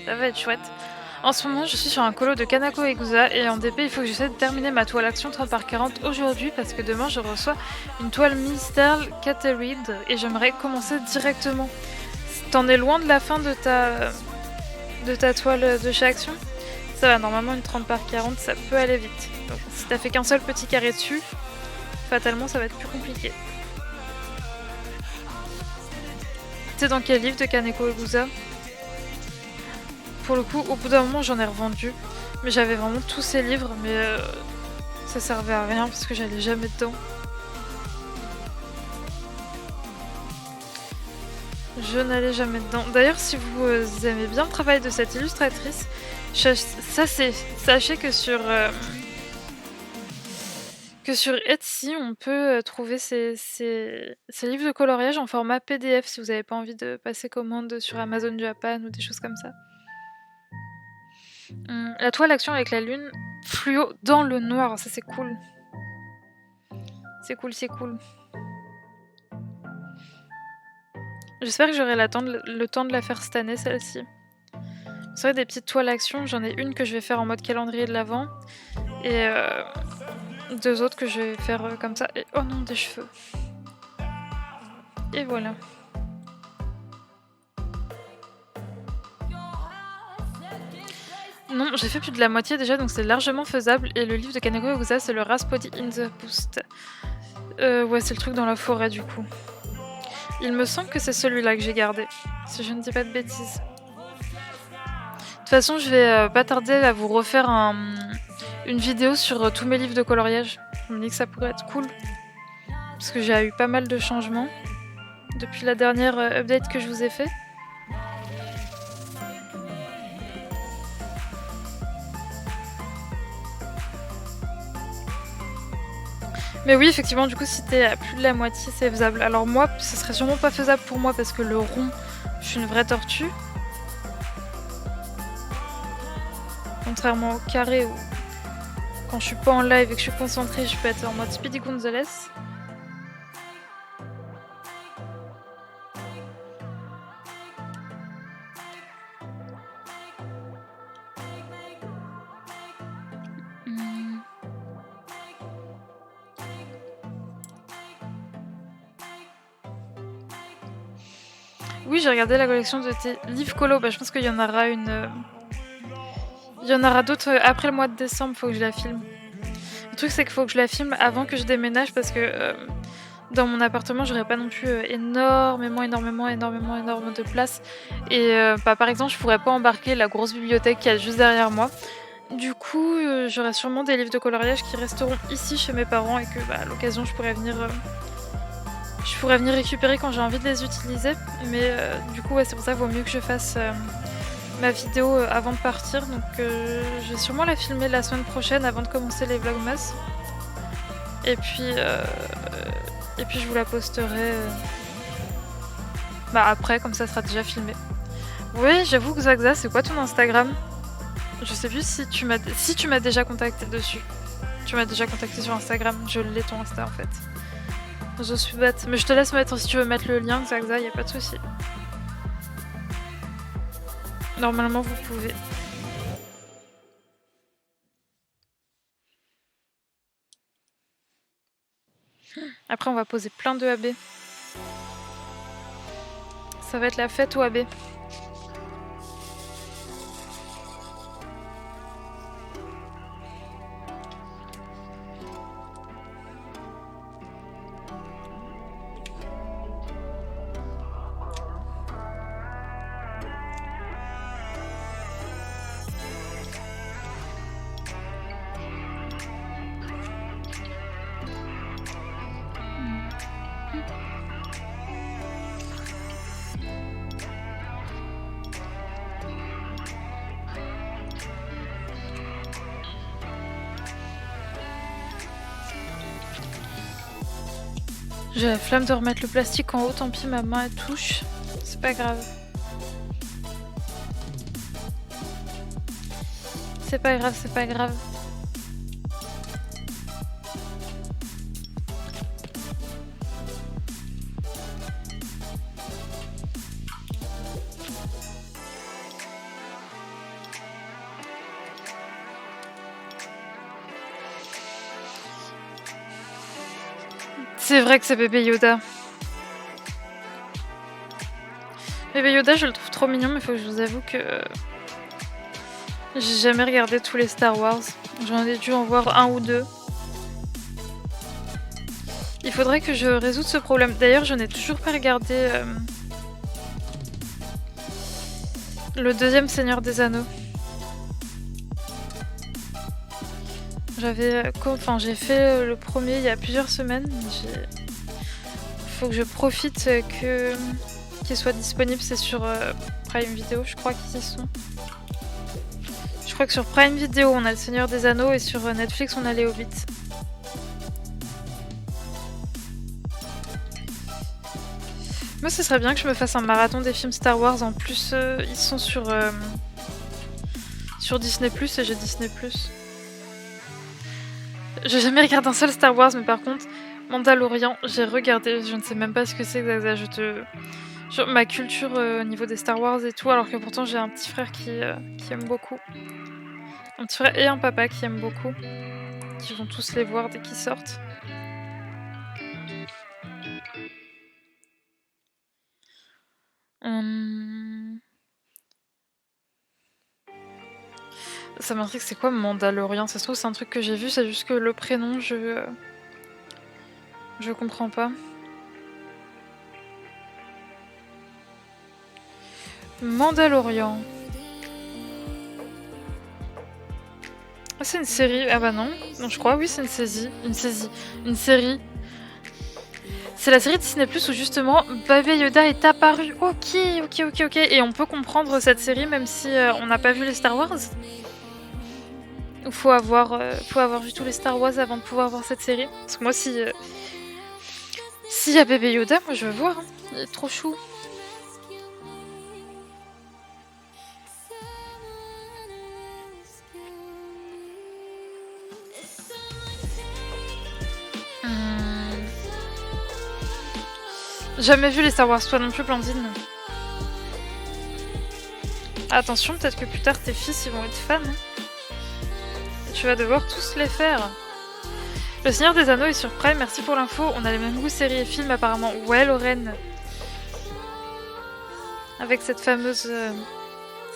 Ça va être chouette. En ce moment je suis sur un colo de Kanako Egusa et en DP il faut que j'essaie de terminer ma toile action 30x40 aujourd'hui parce que demain je reçois une toile ministérielle Cateride et j'aimerais commencer directement. T'en es loin de la fin de ta toile de chez Action? Ça va, normalement une 30x40 ça peut aller vite. Donc si t'as fait qu'un seul petit carré dessus, fatalement ça va être plus compliqué. T'es dans quel livre de Kaneko Egusa? Pour le coup, au bout d'un moment, j'en ai revendu. Mais j'avais vraiment tous ces livres, mais ça servait à rien parce que j'allais jamais dedans. Je n'allais jamais dedans. D'ailleurs, si vous aimez bien le travail de cette illustratrice, sachez que sur Etsy, on peut trouver ces livres de coloriage en format PDF si vous n'avez pas envie de passer commande sur Amazon Japan ou des choses comme ça. La toile action avec la lune fluo dans le noir, ça c'est cool. C'est cool, c'est cool. J'espère que j'aurai le temps de la faire cette année, celle-ci. C'est vrai, des petites toiles action, j'en ai une que je vais faire en mode calendrier de l'Avent et deux autres que je vais faire comme ça. Et oh non, des cheveux. Et voilà. Non, j'ai fait plus de la moitié déjà, donc c'est largement faisable. Et le livre de Kaneko Egusa, c'est le Raspody in the Boost. Ouais, c'est le truc dans la forêt du coup. Il me semble que c'est celui-là que j'ai gardé, si je ne dis pas de bêtises. De toute façon, je vais pas tarder à vous refaire une vidéo sur tous mes livres de coloriage. Je me dis que ça pourrait être cool. Parce que j'ai eu pas mal de changements depuis la dernière update que je vous ai fait. Mais oui, effectivement, du coup, si t'es à plus de la moitié, c'est faisable. Alors moi, ce serait sûrement pas faisable pour moi parce que le rond, je suis une vraie tortue. Contrairement au carré où, quand je suis pas en live et que je suis concentrée, je peux être en mode Speedy Gonzales. Oui, j'ai regardé la collection de tes livres colo. Je pense qu'il y en aura une. Il y en aura d'autres après le mois de décembre, faut que je la filme. Le truc, c'est qu'il faut que je la filme avant que je déménage parce que dans mon appartement, j'aurais pas non plus énormément de place. Et par exemple, je pourrais pas embarquer la grosse bibliothèque qu'il y a juste derrière moi. Du coup, j'aurai sûrement des livres de coloriage qui resteront ici chez mes parents et que à l'occasion, je pourrais venir récupérer quand j'ai envie de les utiliser. Mais du coup, ouais, c'est pour ça qu'il vaut mieux que je fasse ma vidéo avant de partir, donc je vais sûrement la filmer la semaine prochaine avant de commencer les vlogmas. Et puis je vous la posterai après, comme ça sera déjà filmé. Oui, j'avoue que Zaxa, c'est quoi ton Instagram? Je sais plus si tu m'as déjà contacté dessus. Tu m'as déjà contacté sur Instagram, je l'ai ton Insta en fait. Je suis bête, mais je te laisse mettre si tu veux mettre le lien, Zaxa, y a pas de souci. Normalement vous pouvez. Après on va poser plein de AB. Ça va être la fête au AB. J'ai la flemme de remettre le plastique en haut, tant pis, ma main elle touche. C'est pas grave. C'est pas grave, c'est pas grave. C'est vrai que c'est bébé Yoda. Bébé Yoda, je le trouve trop mignon, mais faut que je vous avoue que j'ai jamais regardé tous les Star Wars. J'en ai dû en voir un ou deux. Il faudrait que je résoudre ce problème. D'ailleurs, je n'ai toujours pas regardé le deuxième Seigneur des Anneaux. J'ai fait le premier il y a plusieurs semaines. Faut que je profite qu'il soit disponible. C'est sur Prime Video, je crois qu'ils y sont. Je crois que sur Prime Video on a le Seigneur des Anneaux et sur Netflix on a les Hobbits. Moi ce serait bien que je me fasse un marathon des films Star Wars. En plus ils sont sur Disney+, et j'ai Disney+. J'ai jamais regardé un seul Star Wars, mais par contre, Mandalorian, j'ai regardé, je ne sais même pas ce que c'est, Zaza, ma culture au niveau des Star Wars et tout, alors que pourtant j'ai un petit frère qui aime beaucoup. Un petit frère et un papa qui aiment beaucoup, qui vont tous les voir dès qu'ils sortent. Ça m'intrigue, c'est quoi Mandalorian? Ça se trouve c'est un truc que j'ai vu, c'est juste que le prénom, je comprends pas. Mandalorian. Ah, c'est une série. Ah bah non. Non, je crois, oui, c'est une série. C'est la série Disney Plus où justement Baby Yoda est apparu. Ok. Et on peut comprendre cette série même si on n'a pas vu les Star Wars. Il faut avoir vu tous les Star Wars avant de pouvoir voir cette série. Parce que moi, s'il y a Baby Yoda, moi je veux voir. Hein. Il est trop chou. Jamais vu les Star Wars, toi non plus, Blandine. Attention, peut-être que plus tard tes fils ils vont être fans. Et tu vas devoir tous les faire. Le Seigneur des Anneaux est sur Prime, merci pour l'info. On a les mêmes goûts séries et films apparemment. Ouais, Lorraine. Avec cette fameuse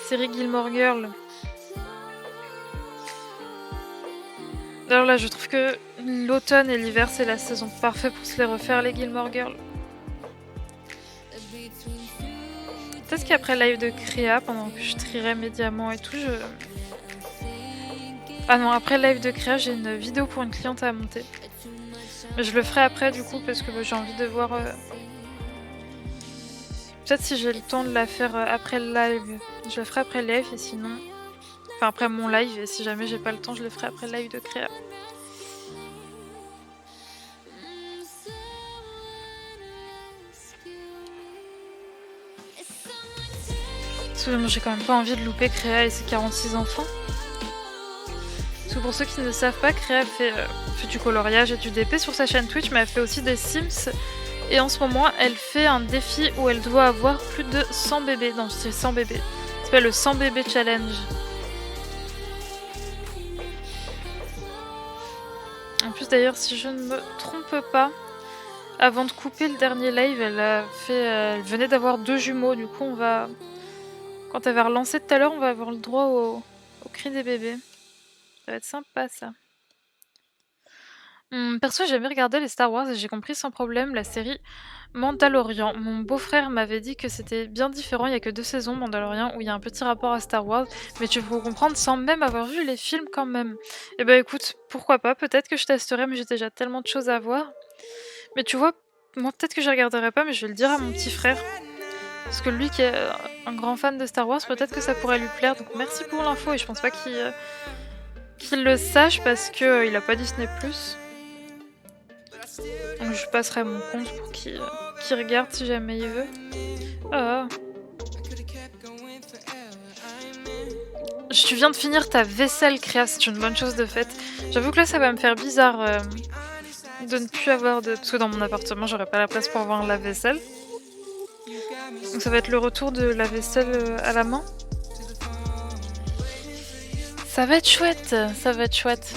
série Gilmore Girl. Alors là, je trouve que l'automne et l'hiver, c'est la saison parfaite pour se les refaire, les Gilmore Girls. Peut-être qu'après le live de Créa, pendant que je trierai mes diamants et tout, Ah non, après le live de Créa, j'ai une vidéo pour une cliente à monter. Mais je le ferai après du coup, parce que j'ai envie de voir... Peut-être si j'ai le temps de la faire après le live, je la ferai après le live et sinon... Enfin après mon live et si jamais j'ai pas le temps, je le ferai après le live de créa. Parce que moi j'ai quand même pas envie de louper Créa et ses 46 enfants. Parce que pour ceux qui ne savent pas, Créa fait du coloriage et du DP sur sa chaîne Twitch, mais elle fait aussi des Sims. Et en ce moment, elle fait un défi où elle doit avoir plus de 100 bébés. Non, c'est 100 bébés. Ça s'appelle le 100 bébés challenge. En plus d'ailleurs, si je ne me trompe pas, avant de couper le dernier live, elle venait d'avoir 2 jumeaux. Du coup, on va... Quand elle va relancer tout à l'heure, on va avoir le droit au cri des bébés. Ça va être sympa, ça. Perso, j'ai jamais regardé les Star Wars et j'ai compris sans problème la série Mandalorian. Mon beau-frère m'avait dit que c'était bien différent, il y a que 2 saisons Mandalorian où il y a un petit rapport à Star Wars, mais tu peux comprendre sans même avoir vu les films quand même. Et bah écoute, pourquoi pas, peut-être que je testerai, mais j'ai déjà tellement de choses à voir. Mais tu vois, moi peut-être que je regarderai pas, mais je vais le dire à mon petit frère. Parce que lui qui est un grand fan de Star Wars, peut-être que ça pourrait lui plaire. Donc merci pour l'info et je pense pas qu'il le sache parce que il a pas Disney+. Donc je passerai mon compte pour qu'il regarde si jamais il veut. Ah. Tu viens de finir ta vaisselle, Créa, c'est une bonne chose de fait. J'avoue que là ça va me faire bizarre de ne plus avoir de... Parce que dans mon appartement j'aurais pas la place pour avoir un lave-vaisselle. Donc ça va être le retour de la vaisselle à la main. Ça va être chouette, ça va être chouette.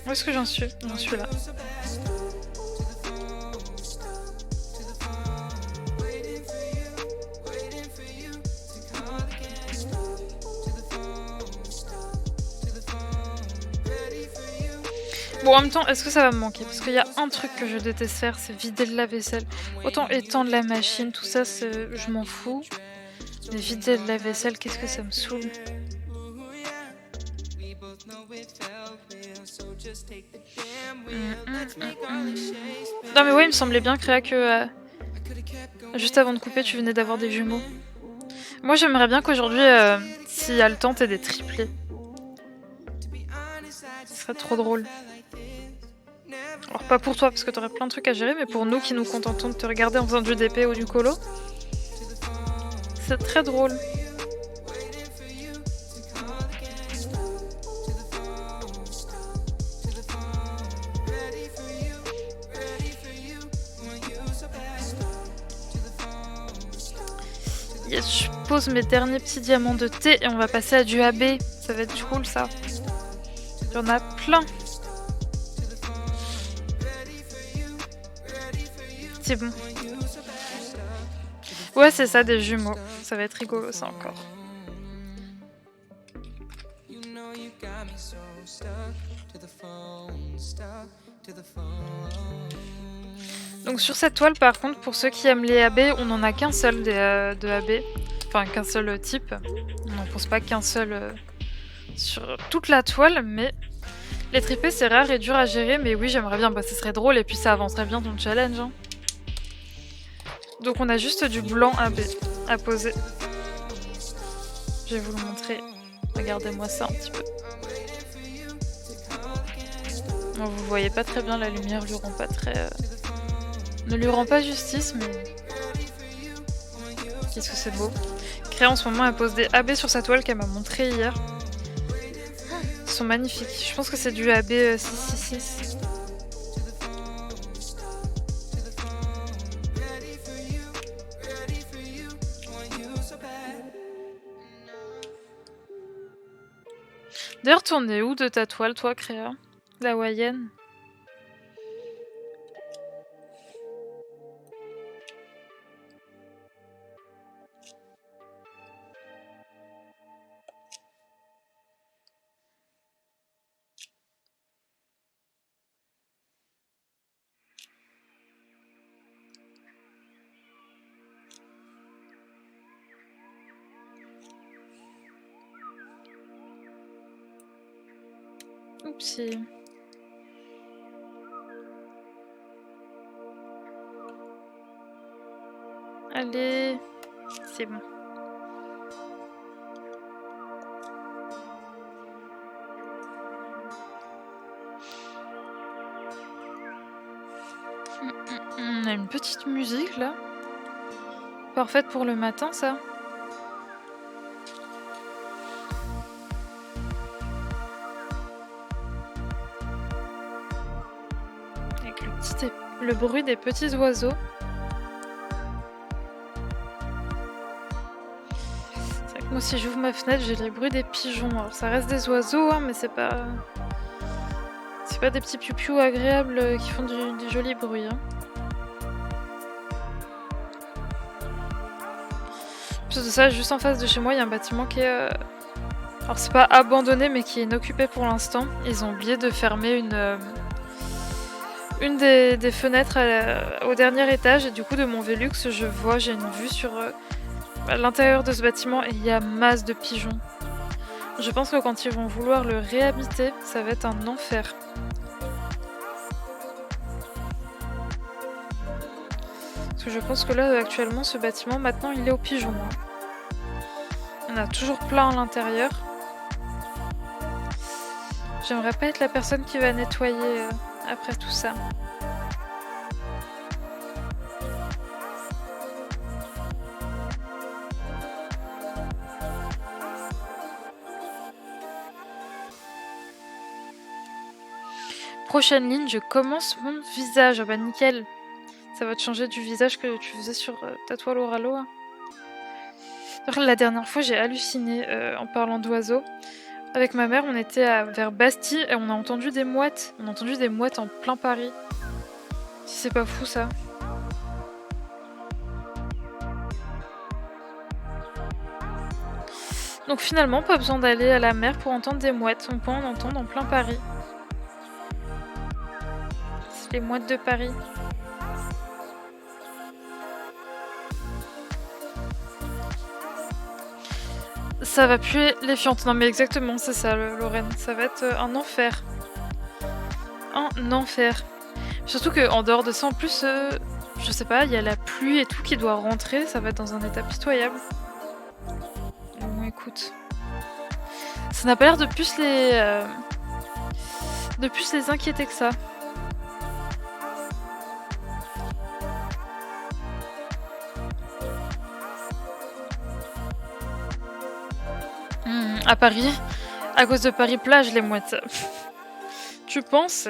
Où est-ce que j'en suis? J'en suis là. Bon, en même temps, est-ce que ça va me manquer? Parce qu'il y a un truc que je déteste faire, c'est vider le lave-vaisselle. Autant étendre la machine, tout ça, je m'en fous. Mais vider le lave-vaisselle, qu'est-ce que ça me saoule. Non mais ouais, il me semblait bien, Créa, que juste avant de couper, tu venais d'avoir des jumeaux. Moi, j'aimerais bien qu'aujourd'hui, s'il y a le temps, t'aies des triplés. Ce serait trop drôle. Alors pas pour toi, parce que t'aurais plein de trucs à gérer, mais pour nous qui nous contentons de te regarder en faisant du DP ou du colo. C'est très drôle. Yes, je pose mes derniers petits diamants de thé et on va passer à du AB. Ça va être cool ça. Il y en a plein. C'est bon. Ouais, c'est ça, des jumeaux. Ça va être rigolo ça encore. Donc sur cette toile par contre, pour ceux qui aiment les AB, on n'en a qu'un seul de AB. Enfin qu'un seul type. On n'en pose pas qu'un seul sur toute la toile, mais les tripés c'est rare et dur à gérer, mais oui j'aimerais bien, bah ce serait drôle et puis ça avancerait bien ton challenge. Hein. Donc on a juste du blanc AB à poser. Je vais vous le montrer. Regardez-moi ça un petit peu. Bon, vous voyez pas très bien, la lumière lui rend pas très... ne lui rend pas justice, mais... Qu'est-ce que c'est beau. Créa en ce moment elle pose des AB sur sa toile qu'elle m'a montré hier. Ils sont magnifiques. Je pense que c'est du AB 666. D'ailleurs, t'en es où de ta toile, toi, Créa? La hawaïenne? Oupsie. Allez, c'est bon. On a une petite musique là. Parfaite pour le matin, ça. Avec le bruit des petits oiseaux. C'est vrai que moi, si j'ouvre ma fenêtre, j'ai les bruits des pigeons. Alors, ça reste des oiseaux, hein, mais c'est pas des petits piou-piou agréables qui font du joli bruit. Hein. Plus de ça, juste en face de chez moi, il y a un bâtiment qui est... Alors c'est pas abandonné, mais qui est inoccupé pour l'instant. Ils ont oublié de fermer une des fenêtres au dernier étage. Et du coup, de mon Velux, j'ai une vue sur l'intérieur de ce bâtiment et il y a masse de pigeons. Je pense que quand ils vont vouloir le réhabiter, ça va être un enfer. Parce que je pense que là, actuellement, ce bâtiment, maintenant, il est aux pigeons. Hein. Il y en a toujours plein à l'intérieur. J'aimerais pas être la personne qui va nettoyer après tout ça. Prochaine ligne, je commence mon visage. Ah bah nickel. Ça va te changer du visage que tu faisais sur ta toile Oralo. Hein. La dernière fois, j'ai halluciné en parlant d'oiseaux. Avec ma mère, on était vers Bastille et on a entendu des mouettes. On a entendu des mouettes en plein Paris. Si c'est pas fou, ça. Donc finalement, pas besoin d'aller à la mer pour entendre des mouettes. On peut en entendre en plein Paris. C'est les mouettes de Paris. Ça va puer les fientes. Non mais exactement, c'est ça, Lorraine. Ça va être un enfer. Un enfer. Surtout qu'en dehors de ça, en plus, je sais pas, il y a la pluie et tout qui doit rentrer. Ça va être dans un état pitoyable. Bon, écoute. Ça n'a pas l'air de plus les inquiéter que ça. À Paris, à cause de Paris-Plage, les mouettes. Tu penses?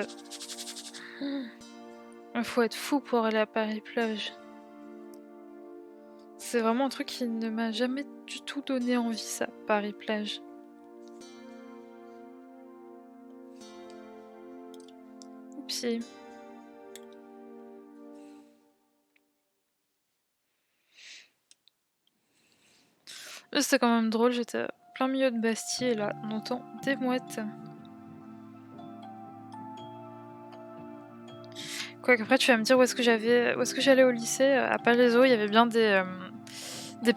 Il faut être fou pour aller à Paris-Plage. C'est vraiment un truc qui ne m'a jamais du tout donné envie, ça, Paris-Plage. Oupsie. C'était quand même drôle, j'étais plein milieu de Bastille et là, on entend des mouettes. Quoique après, tu vas me dire où est-ce que j'allais au lycée. À Palaiseau, il y avait bien des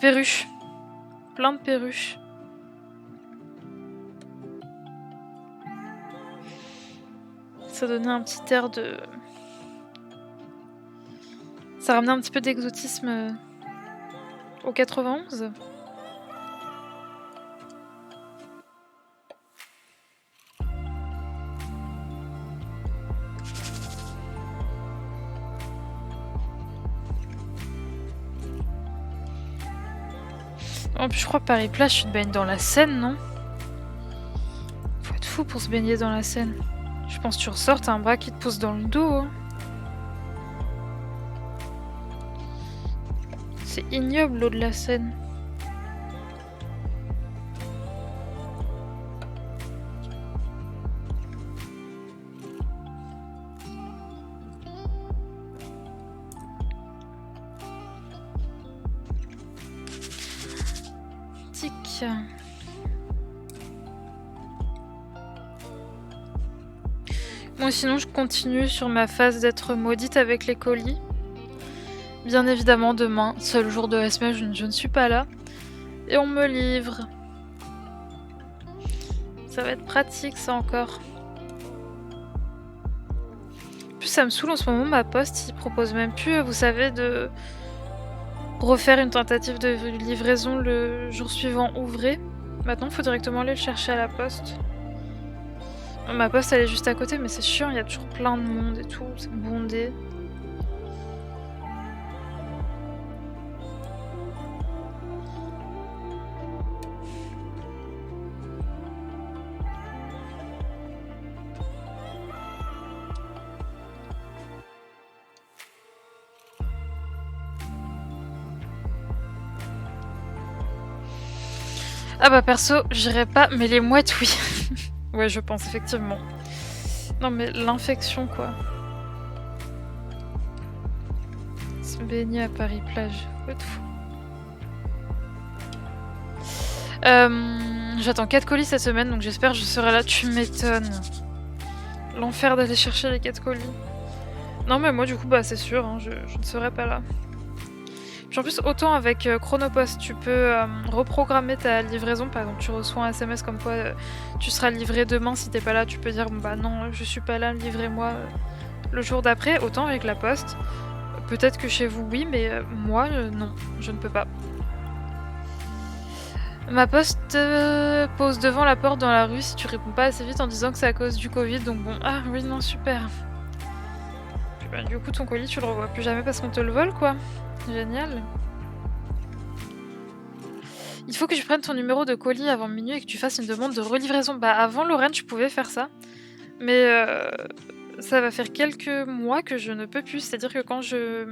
perruches. Plein de perruches. Ça donnait un petit air de... Ça ramenait un petit peu d'exotisme au 91. En plus, je crois Paris-Plage, tu te baignes dans la Seine, non? Faut être fou pour se baigner dans la Seine. Je pense que tu ressors, t'as un bras qui te pousse dans le dos. Hein. C'est ignoble l'eau de la Seine. Tic. Bon, sinon je continue sur ma phase d'être maudite avec les colis. Bien évidemment, demain, seul jour de la semaine, je ne suis pas là. Et on me livre. Ça va être pratique, ça encore. En plus, ça me saoule en ce moment, ma poste, ils proposent même plus, vous savez, refaire une tentative de livraison le jour suivant ouvré. Maintenant, faut directement aller le chercher à la poste. Ma poste, elle est juste à côté, mais c'est chiant, il y a toujours plein de monde et tout, c'est bondé. Ah bah perso, j'irais pas, mais les mouettes, oui. Ouais, je pense, effectivement. Non mais l'infection, quoi. Se baigner à Paris-Plage, what the fuck. J'attends 4 colis cette semaine, donc j'espère que je serai là. Tu m'étonnes. L'enfer d'aller chercher les 4 colis. Non mais moi du coup, bah c'est sûr, hein, je ne serai pas là. Puis en plus, autant avec Chronopost, tu peux reprogrammer ta livraison. Par exemple, tu reçois un SMS comme quoi tu seras livré demain. Si t'es pas là, tu peux dire bon, bah non, je suis pas là, livrez-moi le jour d'après. Autant avec la poste, peut-être que chez vous oui, mais moi non, je ne peux pas. Ma poste pose devant la porte dans la rue si tu réponds pas assez vite en disant que c'est à cause du Covid. Donc bon, ah oui, non, super. Puis bah, du coup, ton colis, tu le revois plus jamais parce qu'on te le vole, quoi. Génial. Il faut que tu prennes ton numéro de colis avant minuit et que tu fasses une demande de relivraison. Bah avant Lorraine, je pouvais faire ça. Mais ça va faire quelques mois que je ne peux plus. C'est-à-dire que quand je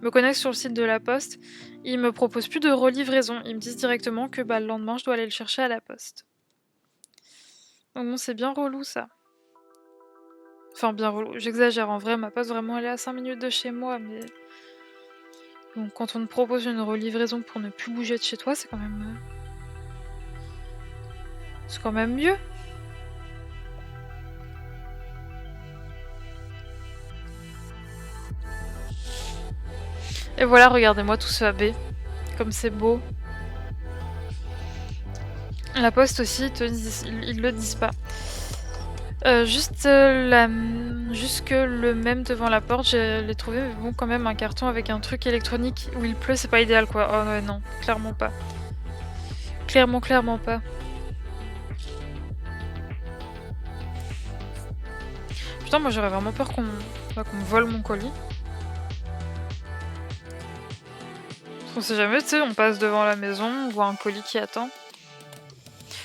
me connecte sur le site de la poste, ils me proposent plus de relivraison. Ils me disent directement que bah, le lendemain, je dois aller le chercher à la poste. Donc bon, c'est bien relou ça. Enfin, bien relou. J'exagère. En vrai, ma poste vraiment elle est à 5 minutes de chez moi, mais... Donc quand on te propose une relivraison pour ne plus bouger de chez toi, c'est quand même... C'est quand même mieux. Et voilà, regardez-moi tout ce AB. Comme c'est beau. La poste aussi, ils le disent pas. Juste le même devant la porte, je l'ai trouvé, mais bon, quand même, un carton avec un truc électronique où il pleut, c'est pas idéal, quoi. Oh ouais, non, clairement pas. Clairement pas. Putain, moi j'aurais vraiment peur qu'on me vole mon colis. On sait jamais, tu sais, on passe devant la maison, on voit un colis qui attend.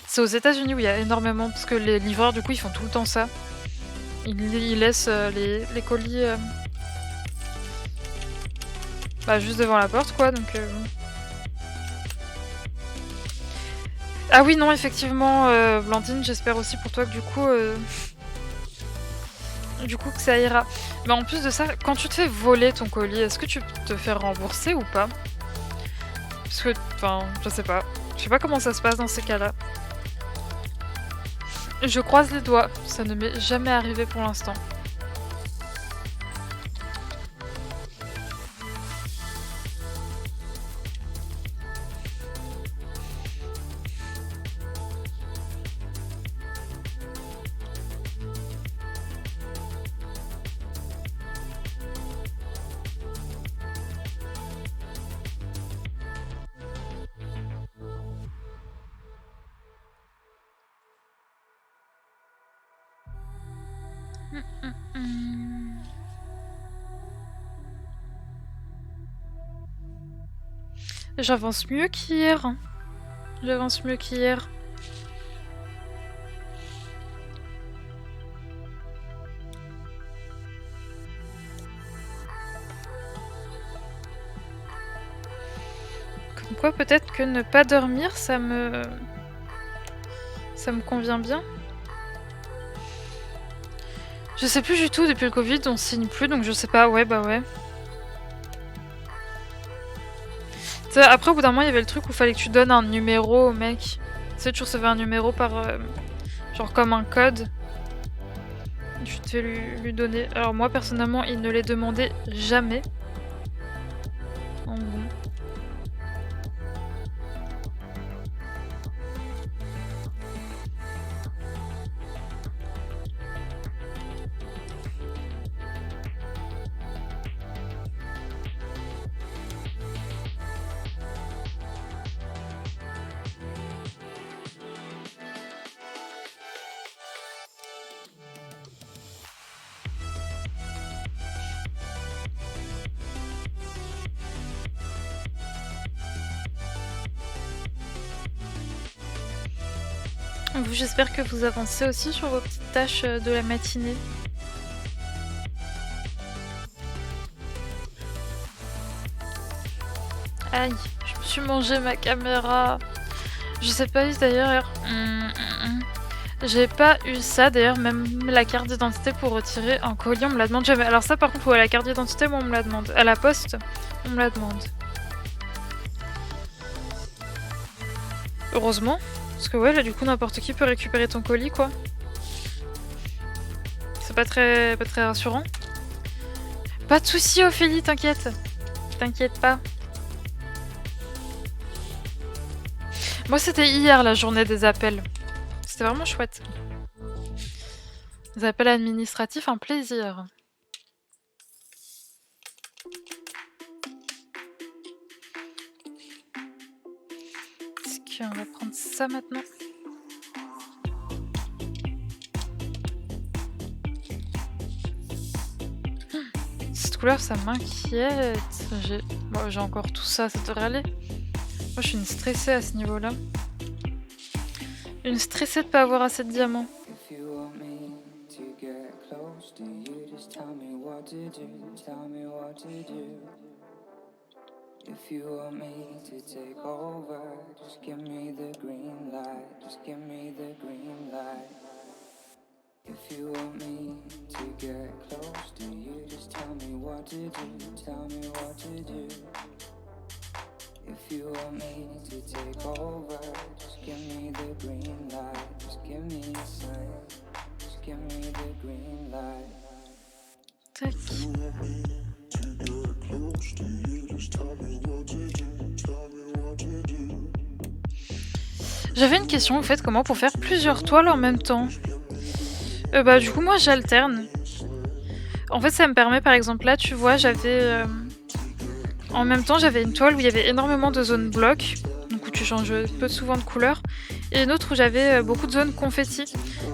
C'est aux États-Unis où il y a énormément, parce que les livreurs, du coup, ils font tout le temps ça. Ils laissent les colis bah, juste devant la porte, quoi, donc... Ah oui, non, effectivement, Blandine, j'espère aussi pour toi que du coup que ça ira. Mais en plus de ça, quand tu te fais voler ton colis, est-ce que tu te fais rembourser ou pas? Parce que, enfin, je sais pas. Je sais pas comment ça se passe dans ces cas-là. Je croise les doigts, ça ne m'est jamais arrivé pour l'instant. J'avance mieux qu'hier. J'avance mieux qu'hier. Comme quoi, peut-être que ne pas dormir, ça me convient bien. Je sais plus du tout, depuis le Covid, on signe plus, donc je sais pas. Ouais, bah ouais. T'sais, après, au bout d'un moment, il y avait le truc où il fallait que tu donnes un numéro au mec. Tu sais, tu recevais un numéro par... genre comme un code. Tu te fais lui donner. Alors moi, personnellement, il ne les demandait jamais. En bon. Vous, j'espère que vous avancez aussi sur vos petites tâches de la matinée. Aïe, je me suis mangé ma caméra. Je sais pas d'ailleurs. J'ai pas eu ça d'ailleurs, même la carte d'identité pour retirer un colis, on me la demande jamais. Alors ça par contre, ouais, la carte d'identité, moi on me la demande. À la poste, on me la demande. Heureusement, parce que ouais, là du coup n'importe qui peut récupérer ton colis quoi. C'est pas très rassurant. Pas de soucis Ophélie, t'inquiète. T'inquiète pas. Moi c'était hier la journée des appels. C'était vraiment chouette. Les appels administratifs, un plaisir. Est-ce qu'on va prendre ça maintenant? Cette couleur, ça m'inquiète. J'ai encore tout ça, ça devrait aller. Moi, je suis une stressée à ce niveau-là. Une stressée de pas avoir assez de diamants. If you want me to take over, just give me the green light, just give me the green light. If you want me to get close to you, just tell me what to do, tell me what to do. If you want me to take over, just give me the green light, just give me a sign, just give me the green light. Tac. J'avais une question, vous faites comment pour faire plusieurs toiles en même temps? Bah du coup moi j'alterne. En fait ça me permet par exemple là tu vois j'avais en même temps j'avais une toile où il y avait énormément de zones blocs, donc où tu changes peu souvent de couleur, et une autre où j'avais beaucoup de zones confetti.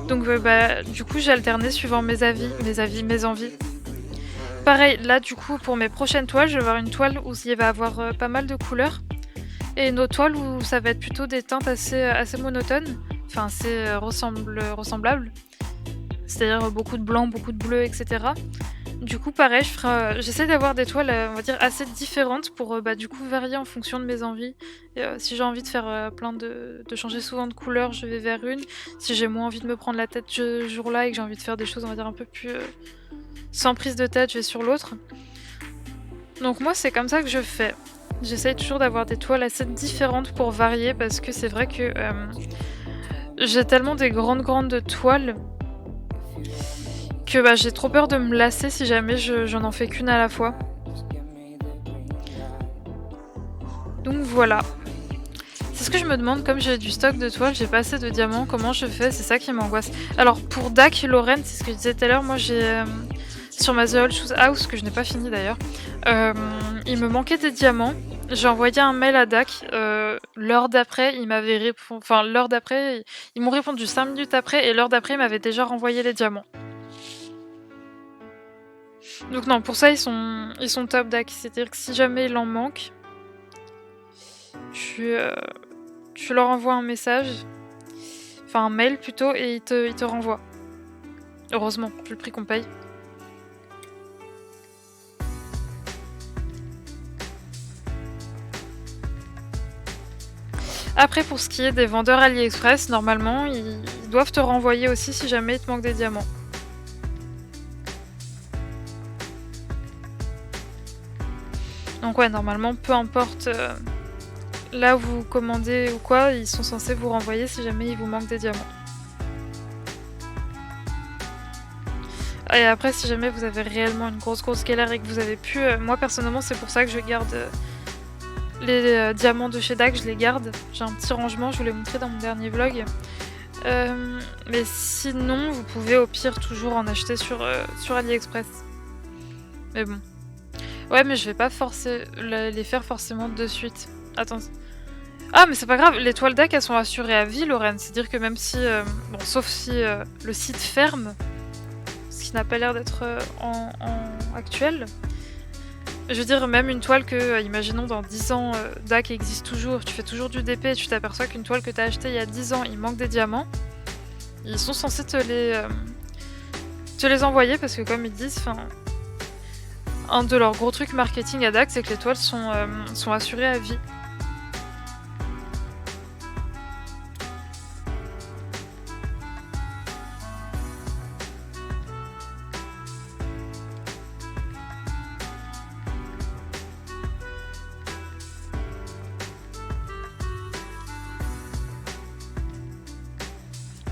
Donc bah du coup j'ai alterné suivant mes envies. Pareil là du coup pour mes prochaines toiles je vais avoir une toile où il va y avoir pas mal de couleurs, et une autre toile où ça va être plutôt des teintes assez monotones, enfin assez ressemblables. C'est-à-dire beaucoup de blanc, beaucoup de bleu, etc. Du coup, pareil, j'essaie d'avoir des toiles, on va dire, assez différentes pour bah, du coup varier en fonction de mes envies. Et, si j'ai envie de faire de changer souvent de couleur, je vais vers une. Si j'ai moins envie de me prendre la tête ce jour-là et que j'ai envie de faire des choses, on va dire, un peu plus sans prise de tête, je vais sur l'autre. Donc moi, c'est comme ça que je fais. J'essaye toujours d'avoir des toiles assez différentes pour varier parce que c'est vrai que j'ai tellement des grandes toiles que bah, j'ai trop peur de me lasser si jamais j'en en fais qu'une à la fois. Donc voilà. C'est ce que je me demande, comme j'ai du stock de toiles, j'ai pas assez de diamants, comment je fais? C'est ça qui m'angoisse. Alors pour Dak, Lorraine, c'est ce que je disais tout à l'heure, moi j'ai... sur ma The Old Shoes House, que je n'ai pas fini d'ailleurs, il me manquait des diamants. J'ai envoyé un mail à Dak, l'heure d'après, il m'avait répondu... Enfin, l'heure d'après, ils m'ont répondu 5 minutes après, et l'heure d'après, il m'avait déjà renvoyé les diamants. Donc non, pour ça, ils sont top Dak. C'est-à-dire que si jamais il en manque, tu leur envoies un message, enfin un mail plutôt, et ils te renvoient. Heureusement, vu le prix qu'on paye. Après, pour ce qui est des vendeurs AliExpress, normalement, ils doivent te renvoyer aussi si jamais il te manque des diamants. Donc ouais, normalement, peu importe là où vous commandez ou quoi, ils sont censés vous renvoyer si jamais il vous manque des diamants. Et après, si jamais vous avez réellement une grosse galère et que vous avez pu... moi, personnellement, c'est pour ça que je garde les diamants de chez Dak, je les garde. J'ai un petit rangement, je vous l'ai montré dans mon dernier vlog. Mais sinon, vous pouvez au pire toujours en acheter sur AliExpress. Mais bon. Ouais, mais je vais pas les faire forcément de suite. Attends. Ah, mais c'est pas grave, les toiles Dak, elles sont assurées à vie, Lorraine. C'est-à-dire que même si... bon, sauf si le site ferme, ce qui n'a pas l'air d'être en actuel. Je veux dire, même une toile que, imaginons dans 10 ans, DAC existe toujours, tu fais toujours du DP et tu t'aperçois qu'une toile que tu as achetée il y a 10 ans, il manque des diamants, ils sont censés te les envoyer parce que comme ils disent, enfin, un de leurs gros trucs marketing à DAC, c'est que les toiles sont assurées à vie.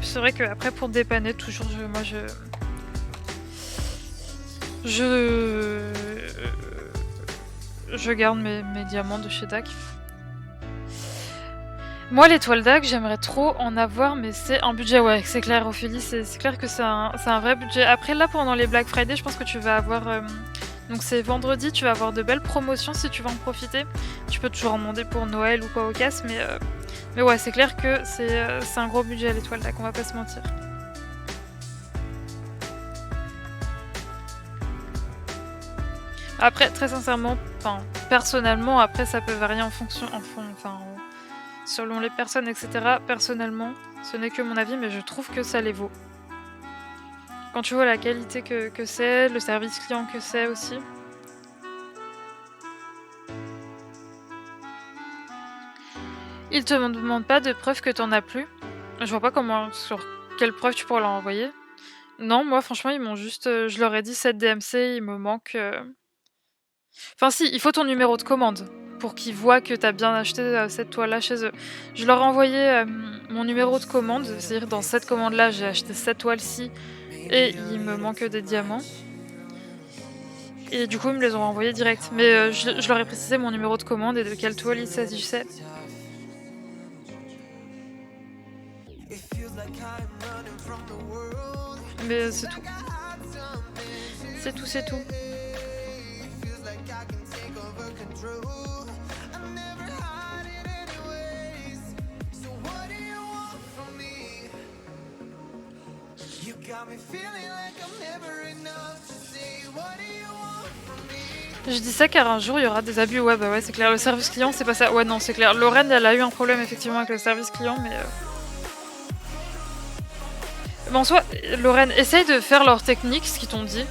C'est vrai qu'après pour dépanner toujours, je garde mes diamants de chez DAC. Moi, les toiles DAC, j'aimerais trop en avoir, mais c'est un budget, ouais, c'est clair, Ophélie, c'est clair que c'est un vrai budget. Après, là, pendant les Black Friday, je pense que tu vas avoir... donc c'est vendredi, tu vas avoir de belles promotions si tu veux en profiter. Tu peux toujours en demander pour Noël ou quoi au casse, mais ouais, c'est clair que c'est un gros budget, les toiles DAC, on va pas se mentir. Après, très sincèrement, enfin, personnellement, après ça peut varier en fonction, selon les personnes, etc. Personnellement, ce n'est que mon avis, mais je trouve que ça les vaut. Quand tu vois la qualité que c'est, le service client que c'est aussi. Ils te demandent pas de preuves que t'en as plus. Je vois pas comment, sur quelle preuve tu pourrais leur envoyer. Non, moi franchement, ils m'ont juste... je leur ai dit 7 DMC, il me manque... Enfin si, il faut ton numéro de commande pour qu'ils voient que t'as bien acheté cette toile-là chez eux. Je leur ai envoyé mon numéro de commande, c'est-à-dire dans cette commande-là, j'ai acheté cette toile-ci et il me manque des diamants. Et du coup, ils me les ont envoyés direct. Mais je leur ai précisé mon numéro de commande et de quelle toile il s'agissait. Mais c'est tout. C'est tout, c'est tout. Je dis ça car un jour il y aura des abus. Ouais, bah ouais, c'est clair. Le service client, c'est pas ça. Ouais, non, c'est clair. Lorraine, elle a eu un problème effectivement avec le service client, mais. Mais en soi, Lorraine, essaye de faire leur technique, ce qu'ils t'ont dit.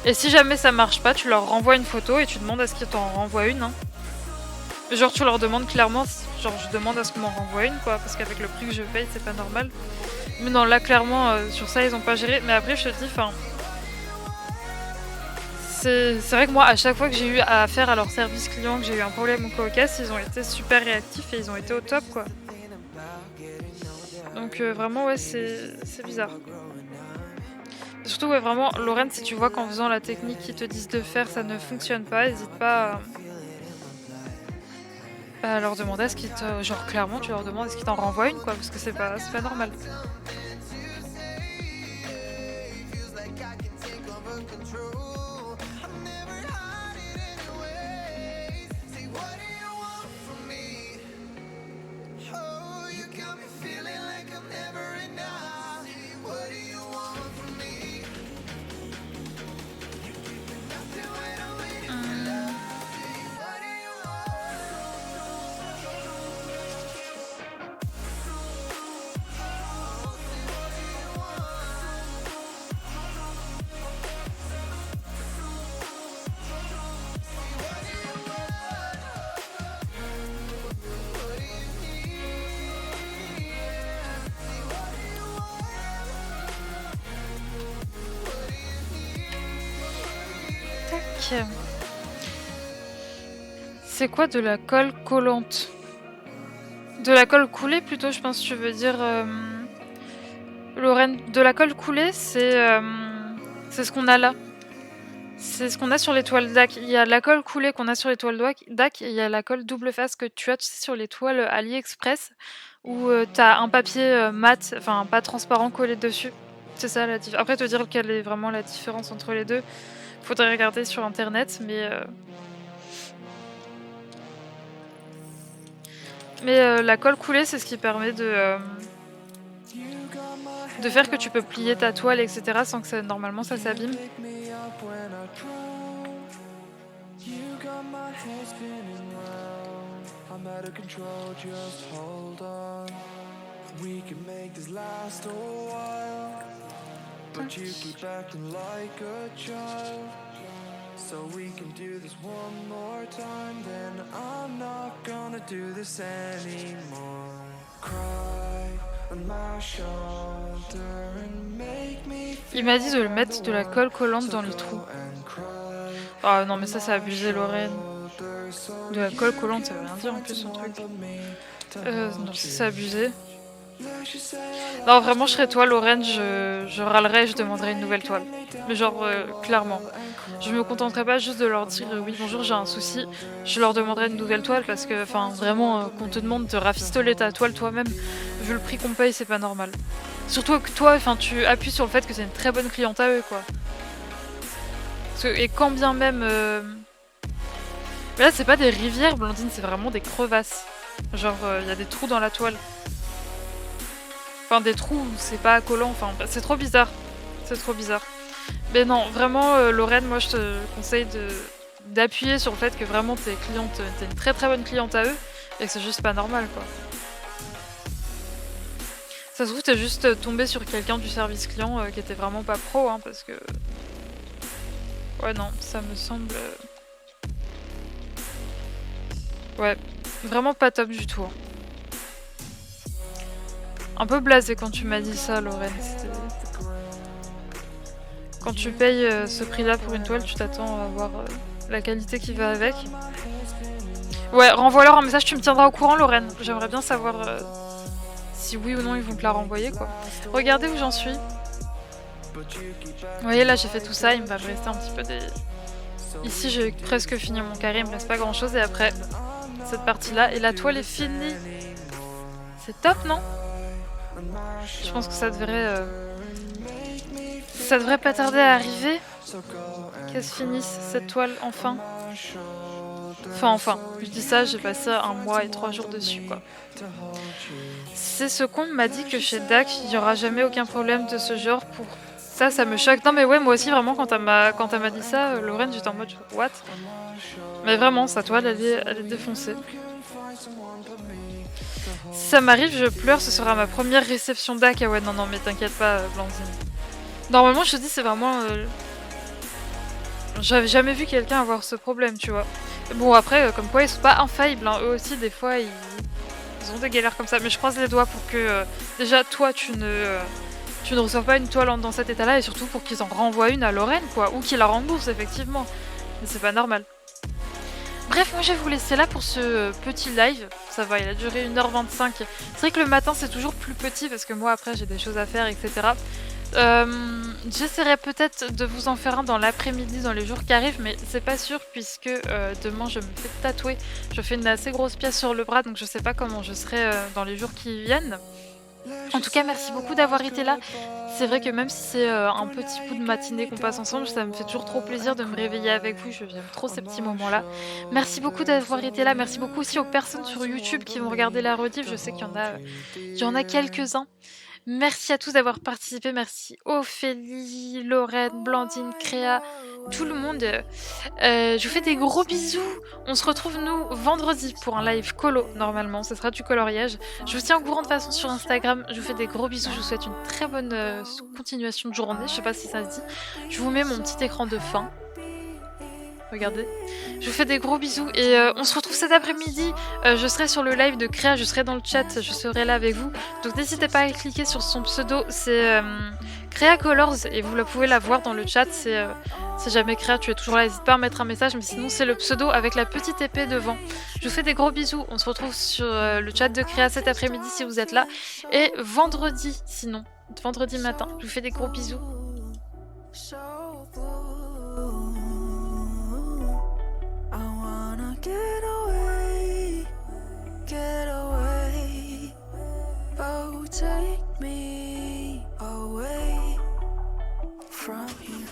Et si jamais ça marche pas, tu leur renvoies une photo et tu demandes à ce qu'ils t'en renvoient une. Hein. Genre, tu leur demandes clairement, genre, je demande à ce qu'on m'en renvoie une, quoi, parce qu'avec le prix que je paye, c'est pas normal. Mais non, là, clairement, sur ça, ils ont pas géré. Mais après, je te dis, enfin. C'est vrai que moi, à chaque fois que j'ai eu affaire à leur service client, que j'ai eu un problème ou quoi au casse, ils ont été super réactifs et ils ont été au top, quoi. Donc vraiment, ouais, c'est bizarre. Et surtout, ouais, vraiment, Lorraine, si tu vois qu'en faisant la technique qu'ils te disent de faire, ça ne fonctionne pas, n'hésite pas à leur demander à ce qu'ils te... Genre, clairement, tu leur demandes est-ce qu'ils t'en renvoient une, quoi, parce que c'est pas normal. C'est quoi de la colle collante? De la colle coulée plutôt, je pense que tu veux dire... Lorraine, de la colle coulée, c'est ce qu'on a là. C'est ce qu'on a sur les toiles DAC. Il y a la colle coulée qu'on a sur les toiles DAC et il y a la colle double face que tu as, tu sais, sur les toiles AliExpress où t'as un papier mat, enfin pas transparent collé dessus. C'est ça la différence. Après te dire quelle est vraiment la différence entre les deux, faudrait regarder sur internet, mais la colle coulée, c'est ce qui permet de faire que tu peux plier ta toile, etc. sans que normalement ça s'abîme. I'm out of control, just hold on. We can make this last a while, but you keep acting like a child. So we can do this one more time, then I'm not gonna do this anymore. Cry on my shoulder and make me Il m'a dit de le mettre de la colle collante dans les trous. Ah non mais ça c'est abusé Lorraine. De la colle collante ça veut rien dire en plus son truc. Non ça c'est abusé. Non vraiment je serais toi Lorraine, je râlerais et je demanderais une nouvelle toile. Mais genre clairement. Je me contenterais pas juste de leur dire oui bonjour j'ai un souci. Je leur demanderais une nouvelle toile parce que enfin vraiment qu'on te demande de rafistoler ta toile toi-même. Vu le prix qu'on paye c'est pas normal. Surtout que toi enfin tu appuies sur le fait que c'est une très bonne cliente à eux quoi. Et quand bien même... Mais là c'est pas des rivières Blandine, c'est vraiment des crevasses. Genre il y a des trous dans la toile. Enfin des trous, c'est pas collant, enfin c'est trop bizarre. C'est trop bizarre. Mais non, vraiment Lorraine, moi je te conseille d'appuyer sur le fait que vraiment t'es une très très bonne cliente à eux et que c'est juste pas normal quoi. Ça se trouve t'es juste tombé sur quelqu'un du service client qui était vraiment pas pro hein, parce que... Ouais non, ça me semble... Ouais, vraiment pas top du tout. Hein. Un peu blasé quand tu m'as dit ça, Lorraine. Quand tu payes ce prix-là pour une toile, tu t'attends à avoir la qualité qui va avec. Ouais, renvoie-leur un message, tu me tiendras au courant, Lorraine. J'aimerais bien savoir si oui ou non ils vont te la renvoyer, quoi. Regardez où j'en suis. Vous voyez, là j'ai fait tout ça, il me va me rester un petit peu des... Ici j'ai presque fini mon carré, il me reste pas grand-chose et après, cette partie-là, et la toile est finie. C'est top, non ? Je pense que ça devrait pas tarder à arriver. Qu'elle se finisse cette toile enfin. Enfin, je dis ça, j'ai passé 1 mois et 3 jours dessus quoi. C'est ce qu'on m'a dit que chez DAC, il n'y aura jamais aucun problème de ce genre pour... Ça me choque. Non mais ouais, moi aussi vraiment quand elle m'a dit ça, Lorraine, j'étais en mode what ? Mais vraiment, sa toile elle est défoncée. Si ça m'arrive, je pleure, ce sera ma première réception DAC. Ah ouais, non, mais t'inquiète pas, Blandine. Normalement, je te dis, c'est vraiment... J'avais jamais vu quelqu'un avoir ce problème, tu vois. Bon, après, comme quoi, ils sont pas infaillibles. Hein. Eux aussi, des fois, ils ont des galères comme ça. Mais je croise les doigts pour que, déjà, toi, tu ne reçoives pas une toile dans cet état-là. Et surtout pour qu'ils en renvoient une à Lorraine, quoi. Ou qu'ils la remboursent, effectivement. Mais c'est pas normal. Bref, moi je vais vous laisser là pour ce petit live. Ça va, il a duré 1h25. C'est vrai que le matin c'est toujours plus petit parce que moi après j'ai des choses à faire, etc. J'essaierai peut-être de vous en faire un dans l'après-midi, dans les jours qui arrivent, mais c'est pas sûr puisque demain je me fais tatouer. Je fais une assez grosse pièce sur le bras, donc je sais pas comment je serai dans les jours qui viennent. En tout cas, merci beaucoup d'avoir été là. C'est vrai que même si c'est un petit bout de matinée qu'on passe ensemble, ça me fait toujours trop plaisir de me réveiller avec vous. J'aime trop ces petits moments-là. Merci beaucoup d'avoir été là. Merci beaucoup aussi aux personnes sur YouTube qui vont regarder la rediff. Je sais qu'il y en a quelques-uns. Merci à tous d'avoir participé. Merci Ophélie, Lorraine, Blandine, Créa, tout le monde. Je vous fais des gros bisous. On se retrouve nous vendredi pour un live colo normalement. Ce sera du coloriage. Je vous tiens au courant de façon sur Instagram. Je vous fais des gros bisous. Je vous souhaite une très bonne continuation de journée. Je sais pas si ça se dit. Je vous mets mon petit écran de fin. Regardez. Je vous fais des gros bisous et on se retrouve cet après-midi. Je serai sur le live de Créa, je serai dans le chat, je serai là avec vous. Donc n'hésitez pas à cliquer sur son pseudo, c'est Créa Colors et vous pouvez la voir dans le chat. Si jamais Créa, tu es toujours là, n'hésite pas à mettre un message, mais sinon c'est le pseudo avec la petite épée devant. Je vous fais des gros bisous. On se retrouve sur le chat de Créa cet après-midi si vous êtes là. Et vendredi, sinon, vendredi matin. Je vous fais des gros bisous. Get away, oh take me away from here,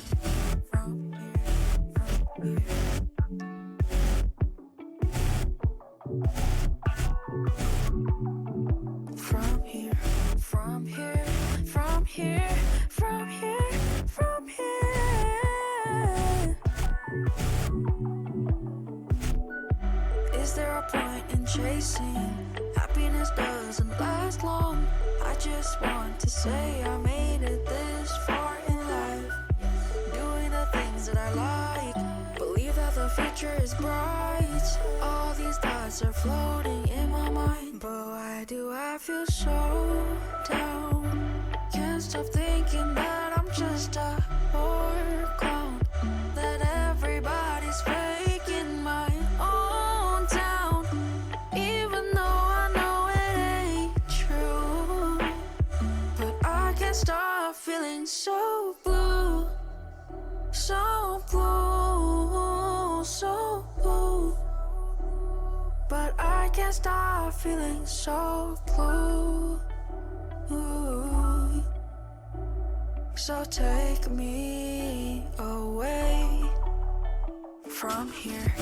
from here, from here, from here, from here, from here, from here. chasing. Happiness doesn't last long. I just want to say I made it this far in life. Doing the things that I like. Believe that the future is bright. All these thoughts are floating in my mind. But why do I feel so down? Can't stop thinking that I'm just a poor clown. That everybody's fake in my own town. Even though I know it ain't true. But I can't stop feeling so blue. So blue, so blue. But I can't stop feeling so blue. So take me away from here.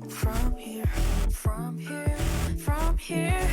From here, from here, from here.